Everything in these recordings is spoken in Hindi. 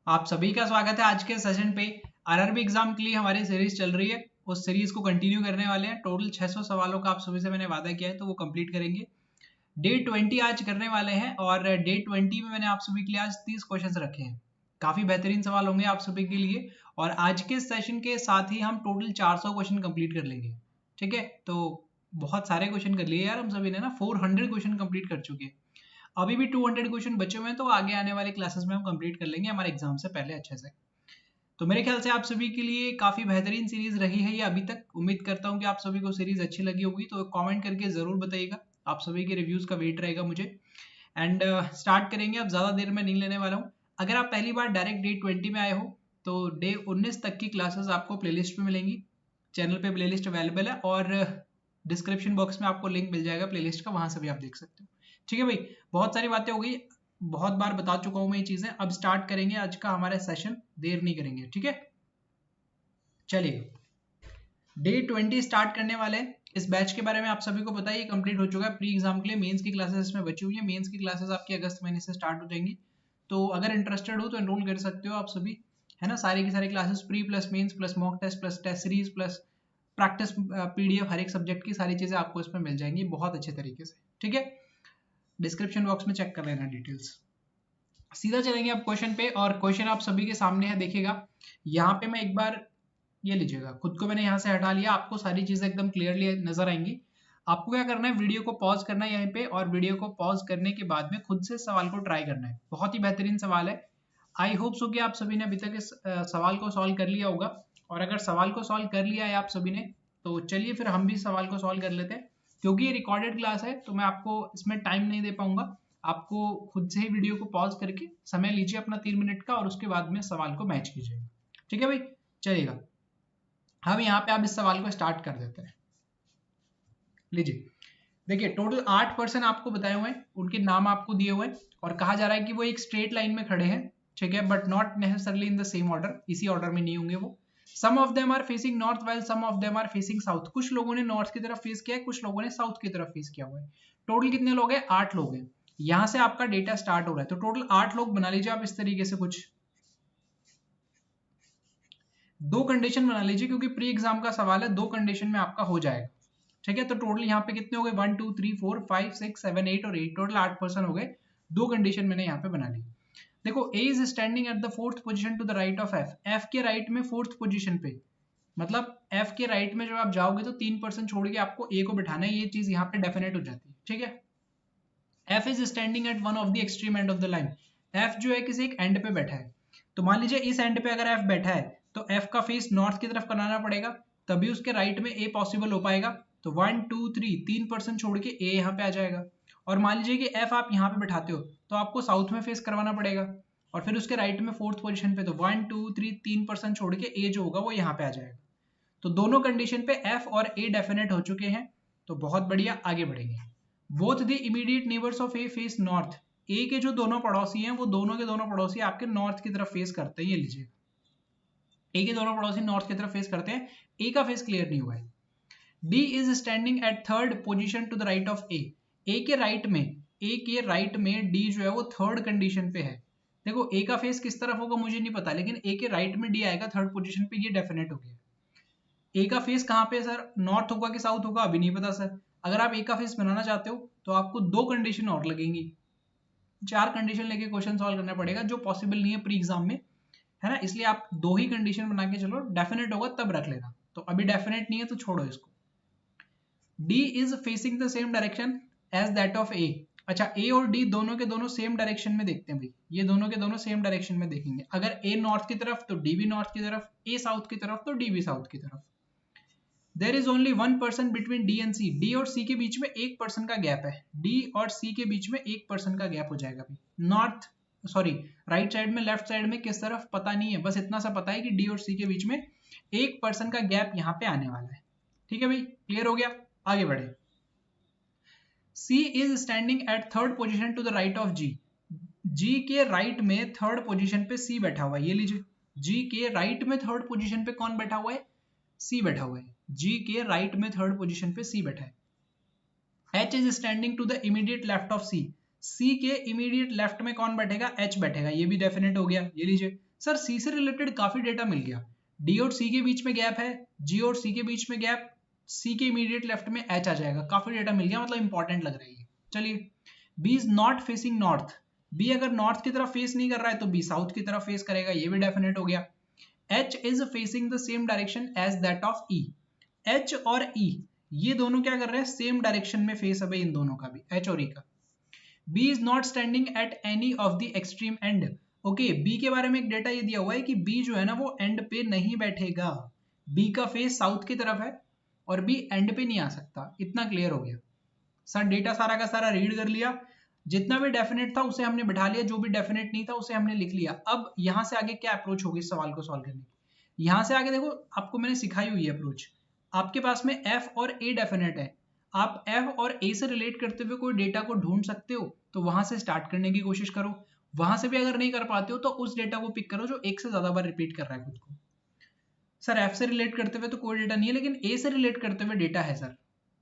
आप सभी का स्वागत है आज के सेशन पे। आरआरबी एग्जाम के लिए हमारी सीरीज चल रही है, उस सीरीज को कंटिन्यू करने वाले हैं। टोटल 600 सवालों का आप सभी से मैंने वादा किया है, तो वो कंप्लीट करेंगे। डे 20 आज करने वाले हैं और डे 20 में मैंने आप सभी के लिए आज 30 क्वेश्चंस रखे हैं। काफी बेहतरीन सवाल होंगे आप सभी के लिए और आज के सेशन के साथ ही हम टोटल 400 क्वेश्चन कंप्लीट कर लेंगे। ठीक है, तो बहुत सारे क्वेश्चन कर लिए यार हम सभी ने ना, 400 क्वेश्चन कंप्लीट कर चुके हैं। अभी भी 200 क्वेश्चन बचे हुए हैं, तो आगे आने वाले क्लासेस में हम कंप्लीट कर लेंगे हमारे एग्जाम से पहले अच्छे से। तो मेरे ख्याल से आप सभी के लिए काफी बेहतरीन सीरीज रही है ये अभी तक। उम्मीद करता हूँ कि आप सभी को सीरीज अच्छी लगी होगी, तो कमेंट करके जरूर बताइएगा। आप सभी के रिव्यूज का वेट रहेगा मुझे। एंड स्टार्ट करेंगे। अब ज्यादा देर में नहीं लेने वाला हूँ। अगर आप पहली बार डायरेक्ट डे 20 में आए हो तो डे 19 तक की क्लासेस आपको प्लेलिस्ट में मिलेंगी। चैनल पे प्लेलिस्ट अवेलेबल है और डिस्क्रिप्शन बॉक्स में आपको लिंक मिल जाएगा प्लेलिस्ट का, वहां से भी आप देख सकते हो। ठीक है भाई, बहुत सारी बातें हो गई, बहुत बार बता चुका हूं मैं ये चीजें। अब स्टार्ट करेंगे आज का हमारा सेशन, देर नहीं करेंगे। ठीक है, चलिए डे 20 स्टार्ट करने वाले हैं। इस बैच के बारे में आप सभी को पता है, ये कंप्लीट हो चुका है प्री एग्जाम के लिए। मेंस की क्लासेस इसमें बची हुई है। मेंस की क्लासेस आपकी अगस्त महीने से स्टार्ट हो जाएंगी, तो अगर इंटरेस्टेड हो तो एनरोल कर सकते हो आप सभी, है ना। सारी की सारी classes pre plus mains plus mock test plus test series plus practice PDF, हर एक सब्जेक्ट की सारी चीजें आपको इसमें मिल जाएंगी बहुत अच्छे तरीके से। ठीक है, डिस्क्रिप्शन बॉक्स में चेक कर लेना डिटेल्स। सीधा चलेंगे अब क्वेश्चन पे, और क्वेश्चन आप सभी के सामने है, देखिएगा। यहाँ पे मैं एक बार ये लीजिएगा, खुद को मैंने यहाँ से हटा लिया, आपको सारी चीजें एकदम क्लियरली नजर आएंगी। आपको क्या करना है, वीडियो को पॉज करना है यहीं पे, और वीडियो को पॉज करने के बाद में खुद से सवाल को ट्राई करना है। बहुत ही बेहतरीन सवाल है। आई होप सो कि आप सभी ने अभी तक इस सवाल को सॉल्व कर लिया होगा, और अगर सवाल को सॉल्व कर लिया है आप सभी ने, तो चलिए फिर हम भी सवाल को सॉल्व कर लेते हैं। क्योंकि ये रिकॉर्डेड क्लास है तो मैं आपको इसमें टाइम नहीं दे पाऊंगा। आपको खुद से ही वीडियो को पॉज करके समय लीजिए अपना 3 मिनट का, और उसके बाद में सवाल को मैच कीजिएगा। ठीक है भाई, चलिएगा हम यहाँ पे आप इस सवाल को स्टार्ट कर देते हैं। लीजिए, देखिए टोटल 8 पर्सन आपको बताए हुए हैं, उनके नाम आपको दिए हुए हैं, और कहा जा रहा है कि वो एक स्ट्रेट लाइन में खड़े हैं। ठीक है, but not necessarily in the same order, इसी ऑर्डर में नहीं होंगे वो। Some of them are facing north while some of them are facing south. कुछ लोगों ने नॉर्थ की तरफ फेस किया है, कुछ लोगों ने साउथ की तरफ फेस किया हुआ है। टोटल कितने लोग हैं, 8 लोग हैं। यहां से आपका डेटा स्टार्ट हो रहा है, तो टोटल 8 लोग बना लीजिए आप इस तरीके से कुछ। दो कंडीशन बना लीजिए, क्योंकि प्री एग्जाम का सवाल है, दो कंडीशन में आपका हो जाएगा। ठीक है, तो टोटल यहाँ पे कितने हो गए, 1 2 3 4 5 6 7 8 और 8, टोटल 8 पर्सन हो गए। दो कंडीशन मैंने यहाँ पे बना ली। देखो, A is standing at the 4th position to the right of F. F के राइट में 4th पोजीशन पे, मतलब एफ के राइट में जब आप जाओगे तो 3 पर्सन छोड़ के आपको ए को बिठाना है। ये चीज यहाँ पे डेफिनेट हो जाती है। ठीक है, F is standing eight one of the extreme end of the line. F जो है किसी एक एंड पे बैठा है, तो मान लीजिए इस एंड पे अगर एफ बैठा है तो एफ का फेस नॉर्थ की तरफ बनाना पड़ेगा, तभी उसके राइट में ए पॉसिबल हो पाएगा। तो 1 2 3 3 पर्सन छोड़ के ए यहाँ पे आ जाएगा। और मान लीजिए कि एफ आप यहाँ पे बैठाते हो तो आपको साउथ में फेस करवाना पड़ेगा, और फिर उसके राइट में 4th पोजीशन पे, तो 1 2 3 3 पर्सन छोड़ के ए जो होगा वो यहाँ पे आ जाएगा। तो दोनों कंडीशन पे एफ और ए डेफिनेट हो चुके हैं, तो बहुत बढ़िया, आगे बढ़ेंगे। Both the immediate neighbours of A face north. A के जो दोनों पड़ोसी हैं वो दोनों के दोनों पड़ोसी आपके नॉर्थ की तरफ फेस करते हैं। ये लीजिए, ए के दोनों पड़ोसी नॉर्थ की तरफ फेस करते हैं। ए का फेस क्लियर नहीं हुआ है। D is standing at 3rd position to the right of A. A के राइट में, ए के राइट में डी जो है वो 3rd कंडीशन पे है। देखो, ए का फेस किस तरफ होगा मुझे नहीं पता, लेकिन ए के राइट में डी आएगा 3rd पोजीशन पे, ये डेफिनेट हो गया। ए का फेस कहाँ पे सर, नॉर्थ होगा कि साउथ होगा अभी नहीं पता सर। अगर आप ए का फेस बनाना चाहते हो तो आपको दो कंडीशन और लगेंगी, 4 कंडीशन लेके क्वेश्चन सॉल्व करना पड़ेगा, जो पॉसिबल नहीं है प्री एग्जाम में, है ना। इसलिए आप दो ही कंडीशन बना के चलो, डेफिनेट होगा तब रख लेना। तो अभी डेफिनेट नहीं है तो छोड़ो इसको। D is facing the same direction as that of A. अच्छा, ए और डी दोनों के दोनों सेम डायरेक्शन में देखते हैं भाई, ये दोनों के दोनों सेम डायरेक्शन में देखेंगे। अगर ए नॉर्थ की तरफ तो डी भी नॉर्थ की तरफ, ए साउथ की तरफ तो डी भी साउथ की तरफ। There is only 1 person between D and C. D और सी के बीच में 1 पर्सन का गैप है। डी और सी के बीच में 1 पर्सन का गैप हो जाएगा भाई। नॉर्थ सॉरी राइट साइड में, लेफ्ट साइड में किस तरफ पता नहीं है, बस इतना सा पता है कि डी और सी के बीच में 1 पर्सन का गैप यहाँ पे आने वाला है। ठीक है भाई, क्लियर हो गया, आगे बढ़े। C is standing at 3rd position to the right of G. G के राइट में 3rd पोजीशन पे सी बैठा हुआ है। ये लीजिए, जी के राइट में 3rd पोजीशन पे कौन बैठा हुआ है, सी बैठा हुआ है। जी के राइट में 3rd पोजीशन पे सी बैठा है। H is standing to the immediate left of C. C के इमीडिएट लेफ्ट में कौन बैठेगा, एच बैठेगा। ये भी डेफिनेट हो गया। ये लीजिए, सर सी से रिलेटेड काफी डेटा मिल गया, डी और सी के बीच में गैप है, जी और सी के बीच में गैप, सी के इमीडिएट लेफ्ट में एच आ जाएगा, काफी डेटा मिल गया, मतलब इंपॉर्टेंट लग रही है। चलिए, B is not facing north, B अगर नॉर्थ की तरफ फेस नहीं कर रहा है तो बी साउथ की तरफ फेस करेगा, ये भी डेफिनेट हो गया। H is facing the same direction as that of E, H और ई ये दोनों क्या कर रहे हैं, सेम डायरेक्शन में फेस है इन दोनों का भी, एच और ई का। B is not standing at any of the extreme end, okay B के बारे में एक डेटा ये दिया हुआ है कि बी जो है ना वो एंड पे नहीं बैठेगा, बी का फेस साउथ की तरफ है और बी एंड पे नहीं आ सकता, इतना क्लियर हो गया। सर डेटा सारा का सारा रीड कर लिया, जितना भी डेफिनेट था उसे हमने बिठा लिया, जो भी डेफिनेट नहीं था उसे हमने लिख लिया। अब यहां से आगे क्या अप्रोच होगी इस सवाल को सॉल्व करने की, यहां से आगे देखो आपको मैंने सिखाई हुई है अप्रोच, आपके पास में एफ और ए डेफिनेट है, आप एफ और ए से रिलेट करते हुए कोई डेटा को ढूंढ सकते हो, तो वहां से स्टार्ट करने की कोशिश करो, वहां से भी अगर नहीं कर पाते हो तो उस डेटा को पिक करो जो एक से ज्यादा बार रिपीट कर रहा है खुद को। सर एफ से रिलेट करते हुए तो कोई डेटा नहीं है, लेकिन ए से रिलेट करते हुए डेटा है सर,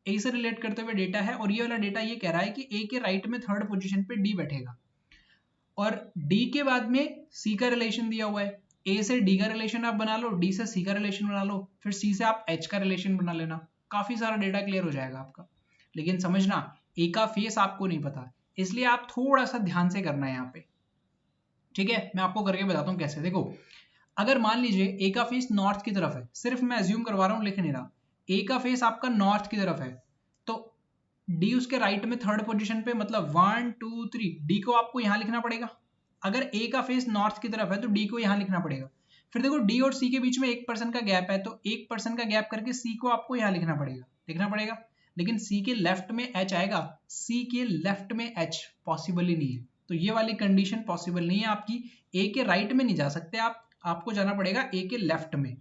ए से रिलेट करते हुए डेटा है, और ये वाला डेटा ये कह रहा है कि ए के राइट में थर्ड पोजीशन पे डी बैठेगा, और डी के बाद में सी का रिलेशन दिया हुआ है, ए से डी का रिलेशन आप बना लो, डी से सी का रिलेशन बना लो, फिर सी से आप एच का रिलेशन बना लेना, काफी सारा डेटा क्लियर हो जाएगा आपका। लेकिन समझना ए का फेस आपको नहीं पता, इसलिए आप थोड़ा सा ध्यान से करना है यहाँ पे, ठीक है। मैं आपको करके बताता हूँ कैसे। देखो अगर मान लीजिए ए का फेस नॉर्थ की तरफ है, सिर्फ मैं अज्यूम करवा रहा हूँ लिख नहीं रहा, ए का फेस आपका नॉर्थ की तरफ है, तो डी उसके राइट में थर्ड पोजीशन पे, मतलब 1 2 3, डी को आपको यहां लिखना पड़ेगा। अगर ए का फेस नॉर्थ की तरफ है तो डी को यहां लिखना पड़ेगा। फिर देखो डी और सी के बीच में 1% का गैप है, तो 1% का गैप करके सी को आपको यहां लिखना पड़ेगा। लेकिन सी के लेफ्ट में एच आएगा, सी के लेफ्ट में एच पॉसिबल ही नहीं है, तो ये वाली कंडीशन पॉसिबल नहीं है आपकी। ए के राइट में नहीं जा सकते आप, आपको जाना पड़ेगा ए के लेफ्ट में,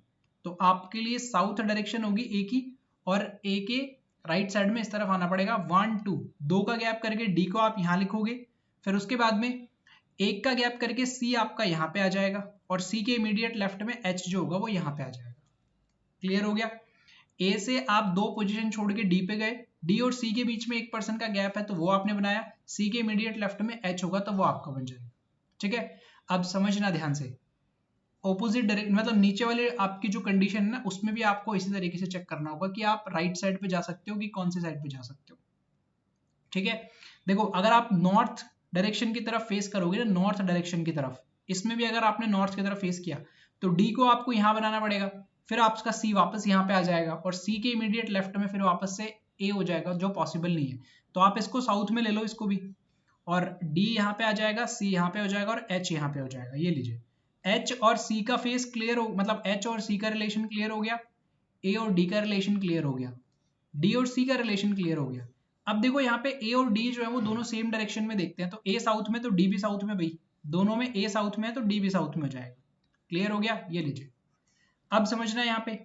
तो आपके लिए साउथ डायरेक्शन होगी ए की, और ए के राइट साइड में इस तरफ आना पड़ेगा। 1 2 2 का गैप करके डी को आप यहां लिखोगे, फिर उसके बाद में एक का गैप करके सी आपका यहाँ पे आ जाएगा, और सी के इमीडिएट लेफ्ट में एच जो होगा वो यहाँ पे आ जाएगा। क्लियर हो गया। ए से आप 2 पोजीशन छोड़ के डी पे गए, डी और सी के बीच में 1% का गैप है तो वो आपने बनाया, सी के इमीडिएट लेफ्ट में एच होगा तो वो आपका बन जाएगा, ठीक है। अब समझना ध्यान से, ऑपोजिट डायरेक्शन मतलब नीचे वाले आपकी जो कंडीशन है ना उसमें भी आपको इसी तरीके से चेक करना होगा कि आप राइट साइड पे जा सकते हो कि कौन सी साइड पे जा सकते हो, ठीक है। देखो अगर आप नॉर्थ डायरेक्शन की तरफ फेस करोगे ना, नॉर्थ डायरेक्शन की तरफ, इसमें भी अगर आपने नॉर्थ की तरफ फेस किया तो डी को आपको यहां बनाना पड़ेगा, फिर आपका सी वापस यहाँ पे आ जाएगा, और सी के इमीडिएट लेफ्ट में फिर वापस से ए हो जाएगा जो पॉसिबल नहीं है, तो आप इसको साउथ में ले लो इसको भी, और डी यहाँ पे आ जाएगा, सी यहाँ पे हो जाएगा और एच यहाँ पे हो जाएगा। ये लीजिए एच और सी का फेस क्लियर हो, मतलब एच और सी का रिलेशन क्लियर हो गया, ए और डी का रिलेशन क्लियर हो गया, डी और सी का रिलेशन क्लियर हो गया। अब देखो यहाँ पे ए और डी जो है वो दोनों सेम डायरेक्शन में देखते हैं, तो ए साउथ में तो डी भी साउथ में, भाई दोनों में ए साउथ में है तो डी भी साउथ में हो जाएगा। क्लियर हो गया। ये लीजिए अब समझना यहाँ पे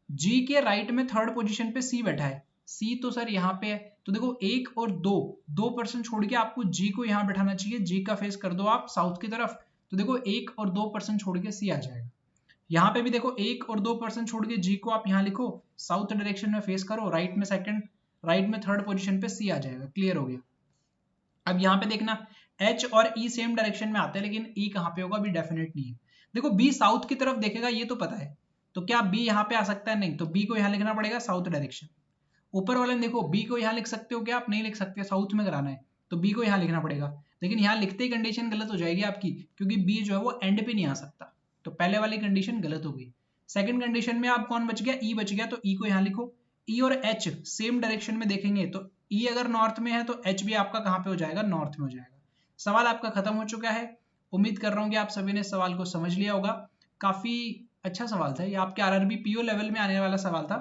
जी के राइट में थर्ड पोजीशन पे सी बैठा है, सी तो सर यहाँ पे है, तो देखो 1 और 2% छोड़ के आपको जी को यहाँ बैठाना चाहिए, जी का फेस कर दो आप साउथ की तरफ, तो देखो 1 और 2% छोड़ के सी आ जाएगा। यहाँ पे भी देखो 1 और 2% छोड़ के जी को आप यहाँ लिखो, साउथ डायरेक्शन में फेस करो, राइट में सेकंड, राइट में थर्ड पोजीशन पे सी आ जाएगा। क्लियर हो गया। अब यहाँ पे देखना एच और ई सेम डायरेक्शन में आते हैं, लेकिन ई कहाँ पे होगा अभी डेफिनेट नहीं है। देखो बी साउथ की तरफ देखेगा ये तो पता है, तो क्या बी यहाँ पे आ सकता है? नहीं, तो बी को यहाँ लिखना पड़ेगा साउथ डायरेक्शन। ऊपर वाले में देखो बी को यहाँ लिख सकते हो क्या? आप नहीं लिख सकते, साउथ में कराना है तो बी को यहाँ लिखना पड़ेगा, लेकिन यहाँ लिखते ही कंडीशन गलत हो जाएगी आपकी, क्योंकि बी जो है वो एंड पे नहीं आ सकता, तो पहले वाली कंडीशन गलत हो गई। सेकंड कंडीशन में आप कौन बच गया? ई बच गया, तो ई को यहाँ लिखो। ई और एच सेम डायरेक्शन में देखेंगे, तो ई अगर नॉर्थ में है तो एच भी आपका कहाँ पे हो जाएगा? नॉर्थ में हो जाएगा। सवाल आपका खत्म हो चुका है। उम्मीद कर रहा हूँ कि आप सभी ने सवाल को समझ लिया होगा। काफी अच्छा सवाल था ये, आपके आरआरबी पीओ लेवल में आने वाला सवाल था।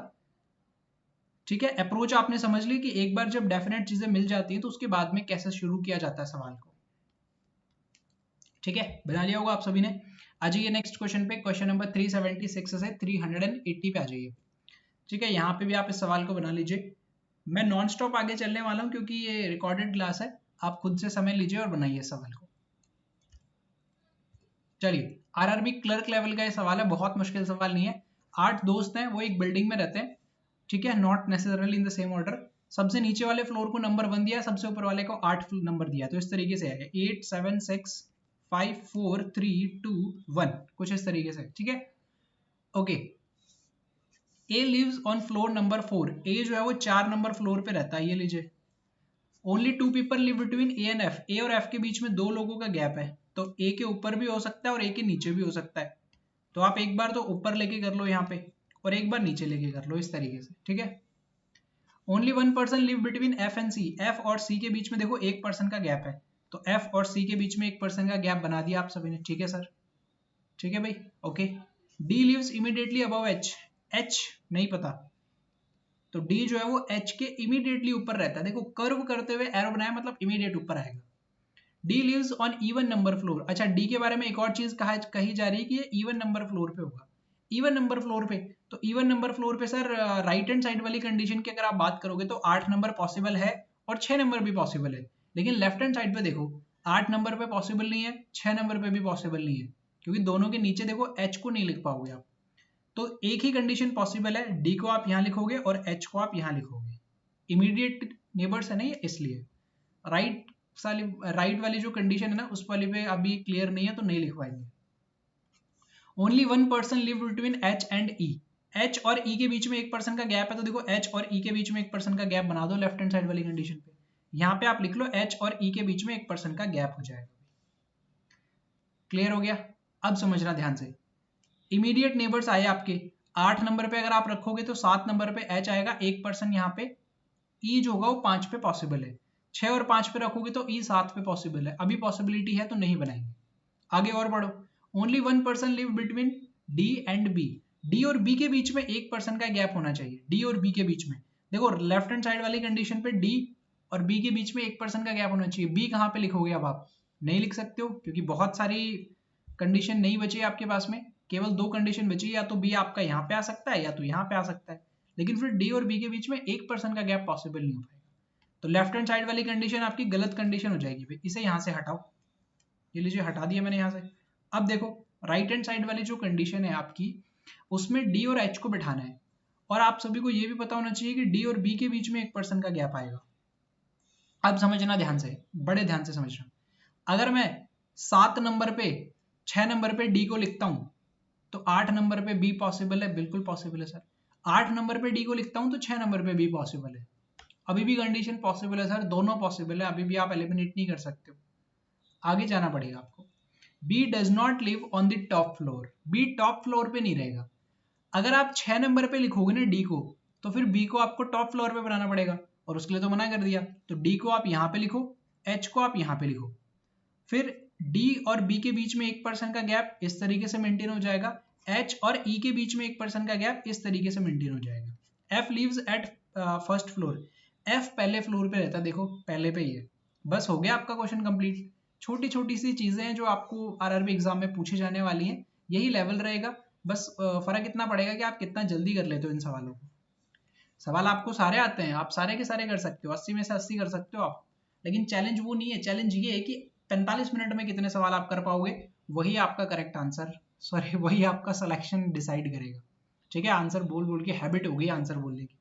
ठीक है, अप्रोच आपने समझ ली कि एक बार जब डेफिनेट चीजें मिल जाती हैं तो उसके बाद में कैसे शुरू किया जाता है सवाल को। ठीक है, बना लिया होगा आप सभी ने। आ जाइए नेक्स्ट क्वेश्चन पे, क्वेश्चन नंबर 376 से 380 पे आ जाइए। ठीक है, यहाँ पे भी आप इस सवाल को बना लीजिए। मैं नॉन स्टॉप आगे चलने वाला हूँ क्योंकि ये रिकॉर्डेड क्लास है, आप खुद से समय लीजिए और बनाइए सवाल को। चलिए, आरआरबी क्लर्क लेवल का ये सवाल है, बहुत मुश्किल सवाल नहीं है। 8 दोस्त हैं, वो एक बिल्डिंग में रहते हैं, ठीक है, not necessarily in the same order. सबसे नीचे वाले फ्लोर को नंबर 1 दिया, सबसे ऊपर वाले को 8 नंबर दिया, तो इस तरीके से आएगा 8 7 6 5 4 3 2 1 कुछ इस तरीके से, ठीक है। Okay, A lives on floor number 4, A जो है वो 4 नंबर फ्लोर पे रहता है, ये लीजिए। Only 2 people live between A and F, A और एफ के बीच में 2 लोगों का गैप है, तो ए के ऊपर भी हो सकता है और ए के नीचे भी हो सकता है। तो आप एक बार तो ऊपर लेके कर लो यहाँ पे और एक बार नीचे लेके कर लो इस तरीके से, ठीक है। Only 1 person live between F and C, F और सी के बीच में देखो एक पर्सन का गैप है, तो एफ और सी के बीच में एक पर्सन का गैप बना दिया आप सभी ने, ठीक है सर, ठीक है भाई। Okay, D lives immediately above H, H नहीं पता, तो डी जो है वो एच के इमीडिएटली ऊपर रहता है, देखो कर्व करते हुए एरो बनाया मतलब इमीडिएट ऊपर आएगा। D lives on even number floor, अच्छा डी के बारे में एक और चीज कही जा रही है कि ये इवन नंबर फ्लोर पे होगा, इवन नंबर फ्लोर पे, तो इवन नंबर फ्लोर पे सर राइट हैंड साइड वाली कंडीशन की अगर आप बात करोगे तो 8 नंबर पॉसिबल है और 6 नंबर भी पॉसिबल है, लेकिन लेफ्ट हैंड साइड पे देखो 8 नंबर पे पॉसिबल नहीं है, 6 नंबर पे भी पॉसिबल नहीं है, क्योंकि दोनों के नीचे देखो एच को नहीं लिख पाओगे आप, तो एक ही कंडीशन पॉसिबल है, डी को आप यहाँ लिखोगे और एच को आप यहाँ लिखोगे, इमीडिएट नेबर्स है ना ये, इसलिए राइट वाली जो कंडीशन है ना उस वाली पे अभी क्लियर नहीं है तो नहीं लिख पाएंगे। Only 1 person live between H and E, H और ई के बीच में एक पर्सन का गैप है, तो देखो एच और ई के बीच में एक पर्सन का गैप बना दो लेफ्ट हैंड साइड वाली कंडीशन पे, यहाँ पे आप लिख लो एच और ई के बीच में एक पर्सन का गैप हो जाएगा। क्लियर हो गया? अब समझना ध्यान से, इमीडिएट नेबर्स आए आपके 8 नंबर पे अगर आप रखोगे तो 7 नंबर पे एच आएगा, एक पर्सन यहाँ पे, ई जो होगा वो 5 पे पॉसिबल है, 6 और 5 पे रखोगे तो ई 7 पे पॉसिबल है, अभी पॉसिबिलिटी है तो नहीं बनाएंगे। आगे और बढ़ो, only 1 person live between D and B, D और बी के बीच में एक पर्सन का गैप होना चाहिए, डी और बी के बीच में, देखो लेफ्ट हैंड साइड वाली कंडीशन पे डी और बी के बीच में एक पर्सन का गैप होना चाहिए, बी कहाँ पे लिखोगे अब आप नहीं लिख सकते हो क्योंकि बहुत सारी कंडीशन नहीं बची है आपके पास में, केवल 2 कंडीशन बची है, या तो बी आपका यहाँ पे आ सकता है या तो यहाँ पे आ सकता है, लेकिन फिर डी और बी के बीच में एक पर्सन का गैप पॉसिबल नहीं हो पाएगा, तो लेफ्ट हैंड साइड वाली कंडीशन आपकी गलत कंडीशन हो जाएगी भाई, इसे यहाँ से हटाओ, ये लीजिए हटा दिया मैंने यहाँ से। अब देखो राइट हैंड साइड वाली जो कंडीशन है आपकी उसमें डी और एच को बिठाना है, और आप सभी को ये भी पता होना चाहिए कि डी और बी के बीच में एक पर्सन का गैप आएगा। अब समझना ध्यान से, बड़े ध्यान से समझना, अगर मैं 7 नंबर पे 6 नंबर पे डी को लिखता हूं तो 8 नंबर पे बी पॉसिबल है, बिल्कुल पॉसिबल है सर, 8 नंबर पे डी को लिखता हूं तो 6 नंबर पे बी पॉसिबल है, अभी भी कंडीशन पॉसिबल है सर, दोनों पॉसिबल है, अभी भी आप एलिमिनेट नहीं कर सकते हो, आगे जाना पड़ेगा आपको। B does not live on the top floor, B top floor पे नहीं रहेगा, अगर आप 6 नंबर पे लिखोगे ना डी को तो फिर बी को आपको टॉप फ्लोर पे बनाना पड़ेगा, और उसके लिए तो मना कर दिया, तो डी को आप यहाँ पे लिखो, एच को आप यहाँ पे लिखो, फिर डी और बी के बीच में एक पर्सन का गैप इस तरीके से मेंटेन हो जाएगा, एच और ई के बीच में एक पर्सन का गैप इस तरीके से मेंटेन हो जाएगा। F lives at first floor, F पहले फ्लोर पे रहता है, देखो पहले पे ही है, बस हो गया आपका क्वेश्चन कंप्लीट। छोटी छोटी सी चीजें हैं जो आपको आरआरबी एग्जाम में पूछी जाने वाली हैं, यही लेवल रहेगा, बस फर्क इतना पड़ेगा कि आप कितना जल्दी कर लेते हो इन सवालों को। सवाल आपको सारे आते हैं, आप सारे के सारे कर सकते हो, 80 में से 80 कर सकते हो आप, लेकिन चैलेंज वो नहीं है, चैलेंज ये है कि 45 मिनट में कितने सवाल आप कर पाओगे, वही आपका करेक्ट आंसर, सॉरी वही आपका सिलेक्शन डिसाइड करेगा, ठीक है। आंसर बोल बोल के हैबिट हो गई आंसर बोलने की,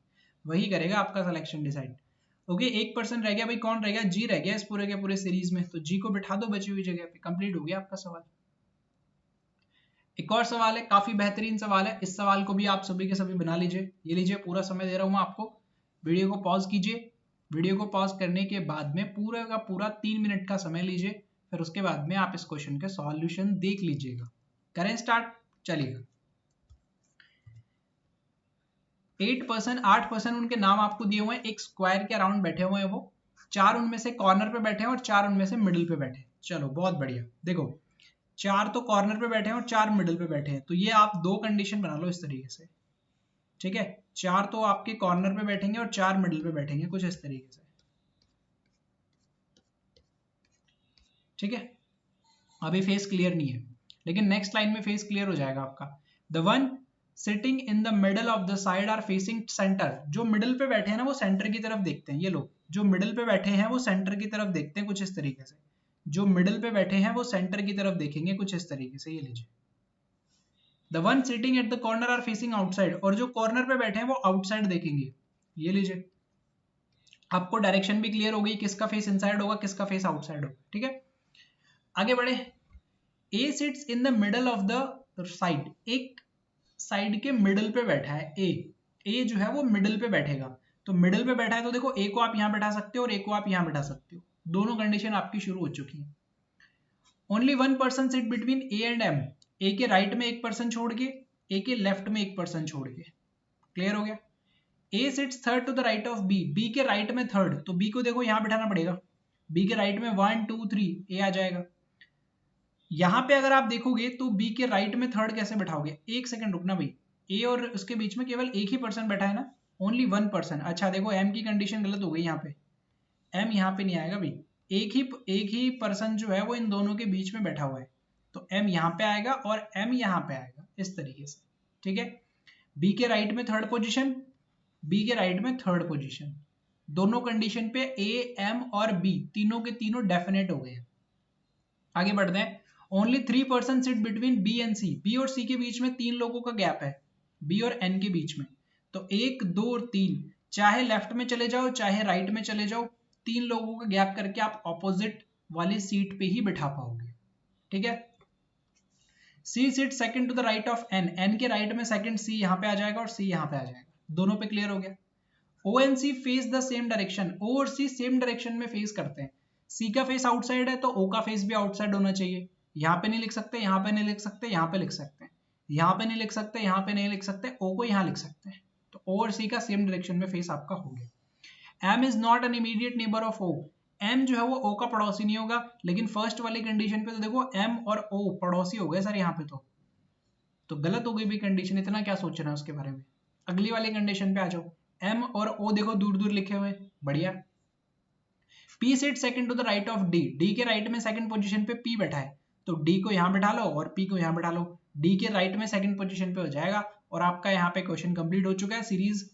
वही करेगा आपका सिलेक्शन डिसाइड। ओके, एक पर्सन रह गया भाई, कौन रह गया? जी रह गया इस पूरे के पूरे सीरीज में, तो जी को बिठा दो बची हुई जगह पे, कंप्लीट हो गया आपका सवाल। एक और सवाल है, काफी बेहतरीन सवाल है, इस सवाल को भी आप सभी के सभी बना लीजिए, ये लीजिए पूरा समय दे रहा हूं मैं आपको, वीडियो को पॉज कीजिए, वीडियो को पॉज करने के बाद में पूरा का पूरा 3 मिनट का समय लीजिए, फिर उसके बाद में आप इस क्वेश्चन के सॉल्यूशन देख लीजिएगा। करें स्टार्ट, चलिएगा। 8% उनके नाम आपको दिए हुए हैं, एक स्क्वायर के अराउंड बैठे हुए हैं वो, 4 उनमें से कॉर्नर पे बैठे हैं और 4 उनमें से मिडिल पे बैठे हैं। चलो बहुत बढ़िया, देखो 4 तो कॉर्नर पे बैठे हैं और 4 मिडिल पे बैठे हैं, तो ये आप 2 कंडीशन बना लो इस तरीके से, ठीक है। 4 तो आपके कॉर्नर पे बैठेंगे और 4 मिडिल पे बैठेंगे, कुछ इस तरीके से, ठीक है। अभी फेस क्लियर नहीं है, लेकिन नेक्स्ट लाइन में फेस क्लियर हो जाएगा आपका। The one sitting in the middle of the side are facing centre, जो मिडल पे बैठे हैं ना वो सेंटर की तरफ देखते हैं, ये लोग जो मिडल पे बैठे हैं वो सेंटर की तरफ देखते हैं, कुछ इस तरीके से, जो मिडल पे बैठे हैं वो सेंटर की तरफ देखेंगे, कुछ इस तरीके से, ये लीजिए। The one sitting at the corner are facing outside, और जो कॉर्नर पे बैठे हैं वो आउटसाइड देखेंगे, ये लीजिए। आपको डायरेक्शन भी क्लियर हो गई, किसका फेस इनसाइड होगा किसका फेस आउटसाइड होगा, ठीक है। आगे बढ़े, A sits in the middle of the side, एक साइड के मिडल पे बैठा है ए जो है वो मिडल पे बैठेगा, तो मिडल पे बैठा है तो देखो ए को आप यहां बैठा सकते हो और ए को आप यहां बैठा सकते हो, दोनों कंडीशन आपकी शुरू हो चुकी है। Only one person sit between A and M, A के राइट में एक पर्सन छोड़ के, ए के लेफ्ट में एक पर्सन छोड़ के, क्लियर हो गया। A sits third to the right of B, B के राइट में थर्ड, तो बी को देखो यहां बैठाना पड़ेगा, बी के राइट में 1 2 3 ए आ जाएगा। यहां पे अगर आप देखोगे तो बी के राइट में थर्ड कैसे बैठाओगे, एक सेकंड रुकना भाई, ए और उसके बीच में केवल एक ही पर्सन बैठा है ना, ओनली वन पर्सन। अच्छा देखो एम की कंडीशन गलत हो गई, यहाँ पे एम यहाँ पे नहीं आएगा भाई, एक ही पर्सन जो है वो इन दोनों के बीच में बैठा हुआ है, तो एम यहाँ पे आएगा और एम यहाँ पे आएगा इस तरीके से, ठीक है। बी के राइट में थर्ड पोजीशन, बी के राइट में थर्ड पोजीशन, दोनों कंडीशन पे ए एम और बी तीनों के तीनों डेफिनेट हो गए। आगे बढ़ते हैं। Only 3 person sit between B and C, B और सी के बीच में 3 लोगों का गैप है, बी और एन के बीच में, तो 1 2 और 3, चाहे लेफ्ट में चले जाओ चाहे राइट में चले जाओ, 3 लोगों का गैप करके आप ऑपोजिट वाली सीट पे ही बिठा पाओगे, ठीक है। C sit second to the right of N, N के राइट में सेकंड सी यहाँ पे आ जाएगा और सी यहाँ पे आ जाएगा, दोनों पे क्लियर हो गया। O and C face the same direction, O और सी सेम डायरेक्शन में फेस करते हैं, सी का फेस आउटसाइड है तो ओ का फेस भी आउटसाइड होना चाहिए, यहाँ पे नहीं लिख सकते, यहाँ पे नहीं लिख सकते, यहाँ पे लिख सकते हैं, यहाँ पे नहीं लिख सकते, यहाँ पे नहीं लिख सकते, ओ को यहाँ लिख सकते हैं, तो ओ और सी का सेम डायरेक्शन में फेस आपका हो गया। M is not an immediate neighbour of O, M जो है वो ओ का पड़ोसी नहीं होगा, लेकिन फर्स्ट वाली कंडीशन पे तो देखो एम और ओ पड़ोसी हो गए सर यहाँ पे, तो गलत हो गई भी कंडीशन, इतना क्या सोच रहे हैं उसके बारे में। अगली वाली कंडीशन पे आ जाओ, एम और ओ देखो दूर दूर लिखे हुए, बढ़िया। P sit second to the right of D, D के राइट में सेकंड पोजीशन पे पी बैठा है, तो डी को यहां बैठा लो और पी को यहां बैठा लो, डी के राइट में सेकंड पोजीशन पे हो जाएगा, और आपका यहाँ पे क्वेश्चन कंप्लीट हो चुका है। सीरीज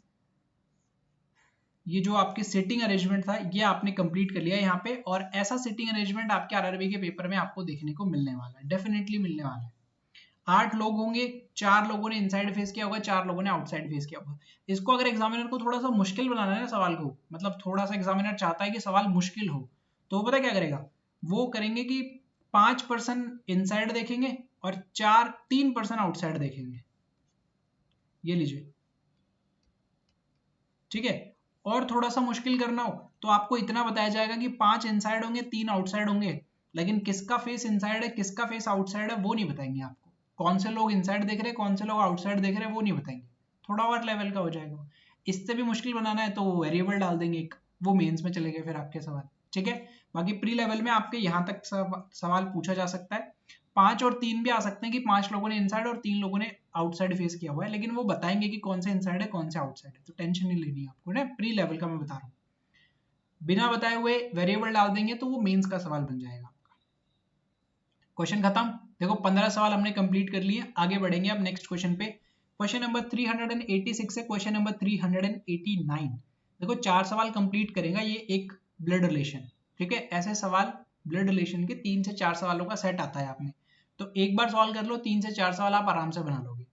ये जो आपके सिटिंग अरेंजमेंट था ये आपने कंप्लीट कर लिया यहाँ पे, और ऐसा सिटिंग अरेंजमेंट आपके आरआरबी के पेपर में आपको देखने को मिलने वाला है, डेफिनेटली मिलने वाला है। 8 लोग होंगे, 4 लोगों ने इनसाइड फेस किया होगा, 4 लोगों ने आउटसाइड फेस किया होगा। इसको अगर एग्जामिनर को थोड़ा सा मुश्किल बनाना है ना सवाल को, मतलब थोड़ा सा एग्जामिनर चाहता है कि सवाल मुश्किल हो, तो वो पता क्या करेगा, वो करेंगे कि 5% इनसाइड देखेंगे और 3% आउटसाइड देखेंगे, ये लीजिए, ठीक है। और थोड़ा सा मुश्किल करना हो तो आपको इतना बताया जाएगा कि 5 इनसाइड होंगे 3 आउटसाइड होंगे, लेकिन किसका फेस इनसाइड है किसका फेस आउटसाइड है वो नहीं बताएंगे आपको, कौन से लोग इनसाइड देख रहे हैं कौन से लोग आउटसाइड देख रहे हैं वो नहीं बताएंगे, थोड़ा और लेवल का हो जाएगा। इससे भी मुश्किल बनाना है तो वेरिएबल डाल देंगे एक, वो मेंस में चले गए फिर आपके सवाल, ठीक है। बाकी प्री लेवल में आपके यहाँ तक सवाल पूछा जा सकता है, 5 और 3 भी आ सकते हैं कि 5 लोगों ने इनसाइड और 3 लोगों ने आउटसाइड फेस किया हुआ है, लेकिन वो बताएंगे कि कौन से इनसाइड है कौन से आउटसाइड है, तो टेंशन नहीं लेनी है आपको ना, प्री लेवल का मैं बता रहा हूँ। बिना बताए हुए वेरिएबल डाल देंगे तो वो मेंस का सवाल बन जाएगा आपका। क्वेश्चन खत्म। देखो 15 सवाल हमने कंप्लीट कर लिए, आगे बढ़ेंगे अब नेक्स्ट क्वेश्चन पे। क्वेश्चन नंबर 386 है क्वेश्चन नंबर 389। देखो 4 सवाल कंप्लीट करेगा ये एक ब्लड रिलेशन, ठीक है। ऐसे सवाल ब्लड रिलेशन के 3 से 4 सवालों का सेट आता है आपने, तो एक बार सॉल्व कर लो, 3 से 4 सवाल आप आराम से बना लोगे।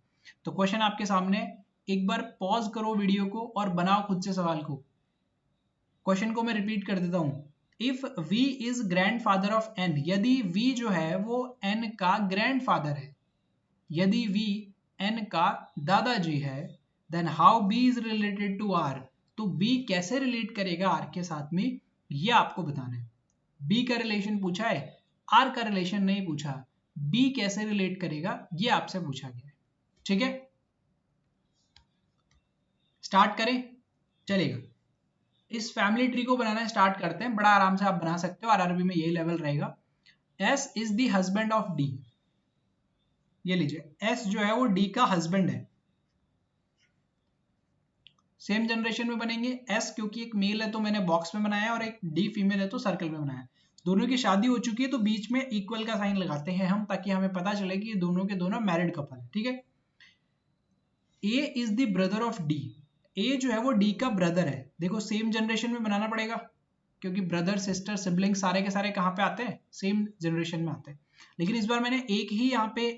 तो क्वेश्चन आपके सामने, एक बार पॉज करो वीडियो को और बनाओ खुद से सवाल को। क्वेश्चन को मैं रिपीट कर देता हूं, if v is grandfather of n, यदि v जो है वो n का ग्रैंडफादर है, यदि v n का दादाजी है, then how b is related to r, तो b कैसे रिलेट करेगा r के साथ में, ये आपको बताना है। b का रिलेशन पूछा है, r का रिलेशन नहीं पूछा, b कैसे रिलेट करेगा ये आपसे पूछा गया है, ठीक है। स्टार्ट करें, चलेगा। इस फैमिली ट्री को बनाना स्टार्ट करते हैं, बड़ा आराम से आप बना सकते हो, आरआरबी में यही लेवल रहेगा। S is the husband of D, ये लीजिए S जो है वो D का हस्बैंड है, सेम जनरेशन में बनेंगे। S क्योंकि एक मेल है तो मैंने बॉक्स में बनाया, और एक D फीमेल है तो सर्कल में बनाया। दोनों की शादी हो चुकी है तो बीच में इक्वल का साइन लगाते हैं हम, ताकि हमें पता चले कि ये दोनों के दोनों मैरिड कपल है, ठीक है। A is the brother of D, ए जो है वो डी का ब्रदर है। देखो सेम जनरेशन में बनाना पड़ेगा, क्योंकि ब्रदर सिस्टर सिबलिंग सारे के सारे कहाँ पे आते हैं, सेम जनरेशन में आते हैं। लेकिन इस बार मैंने एक ही यहाँ पे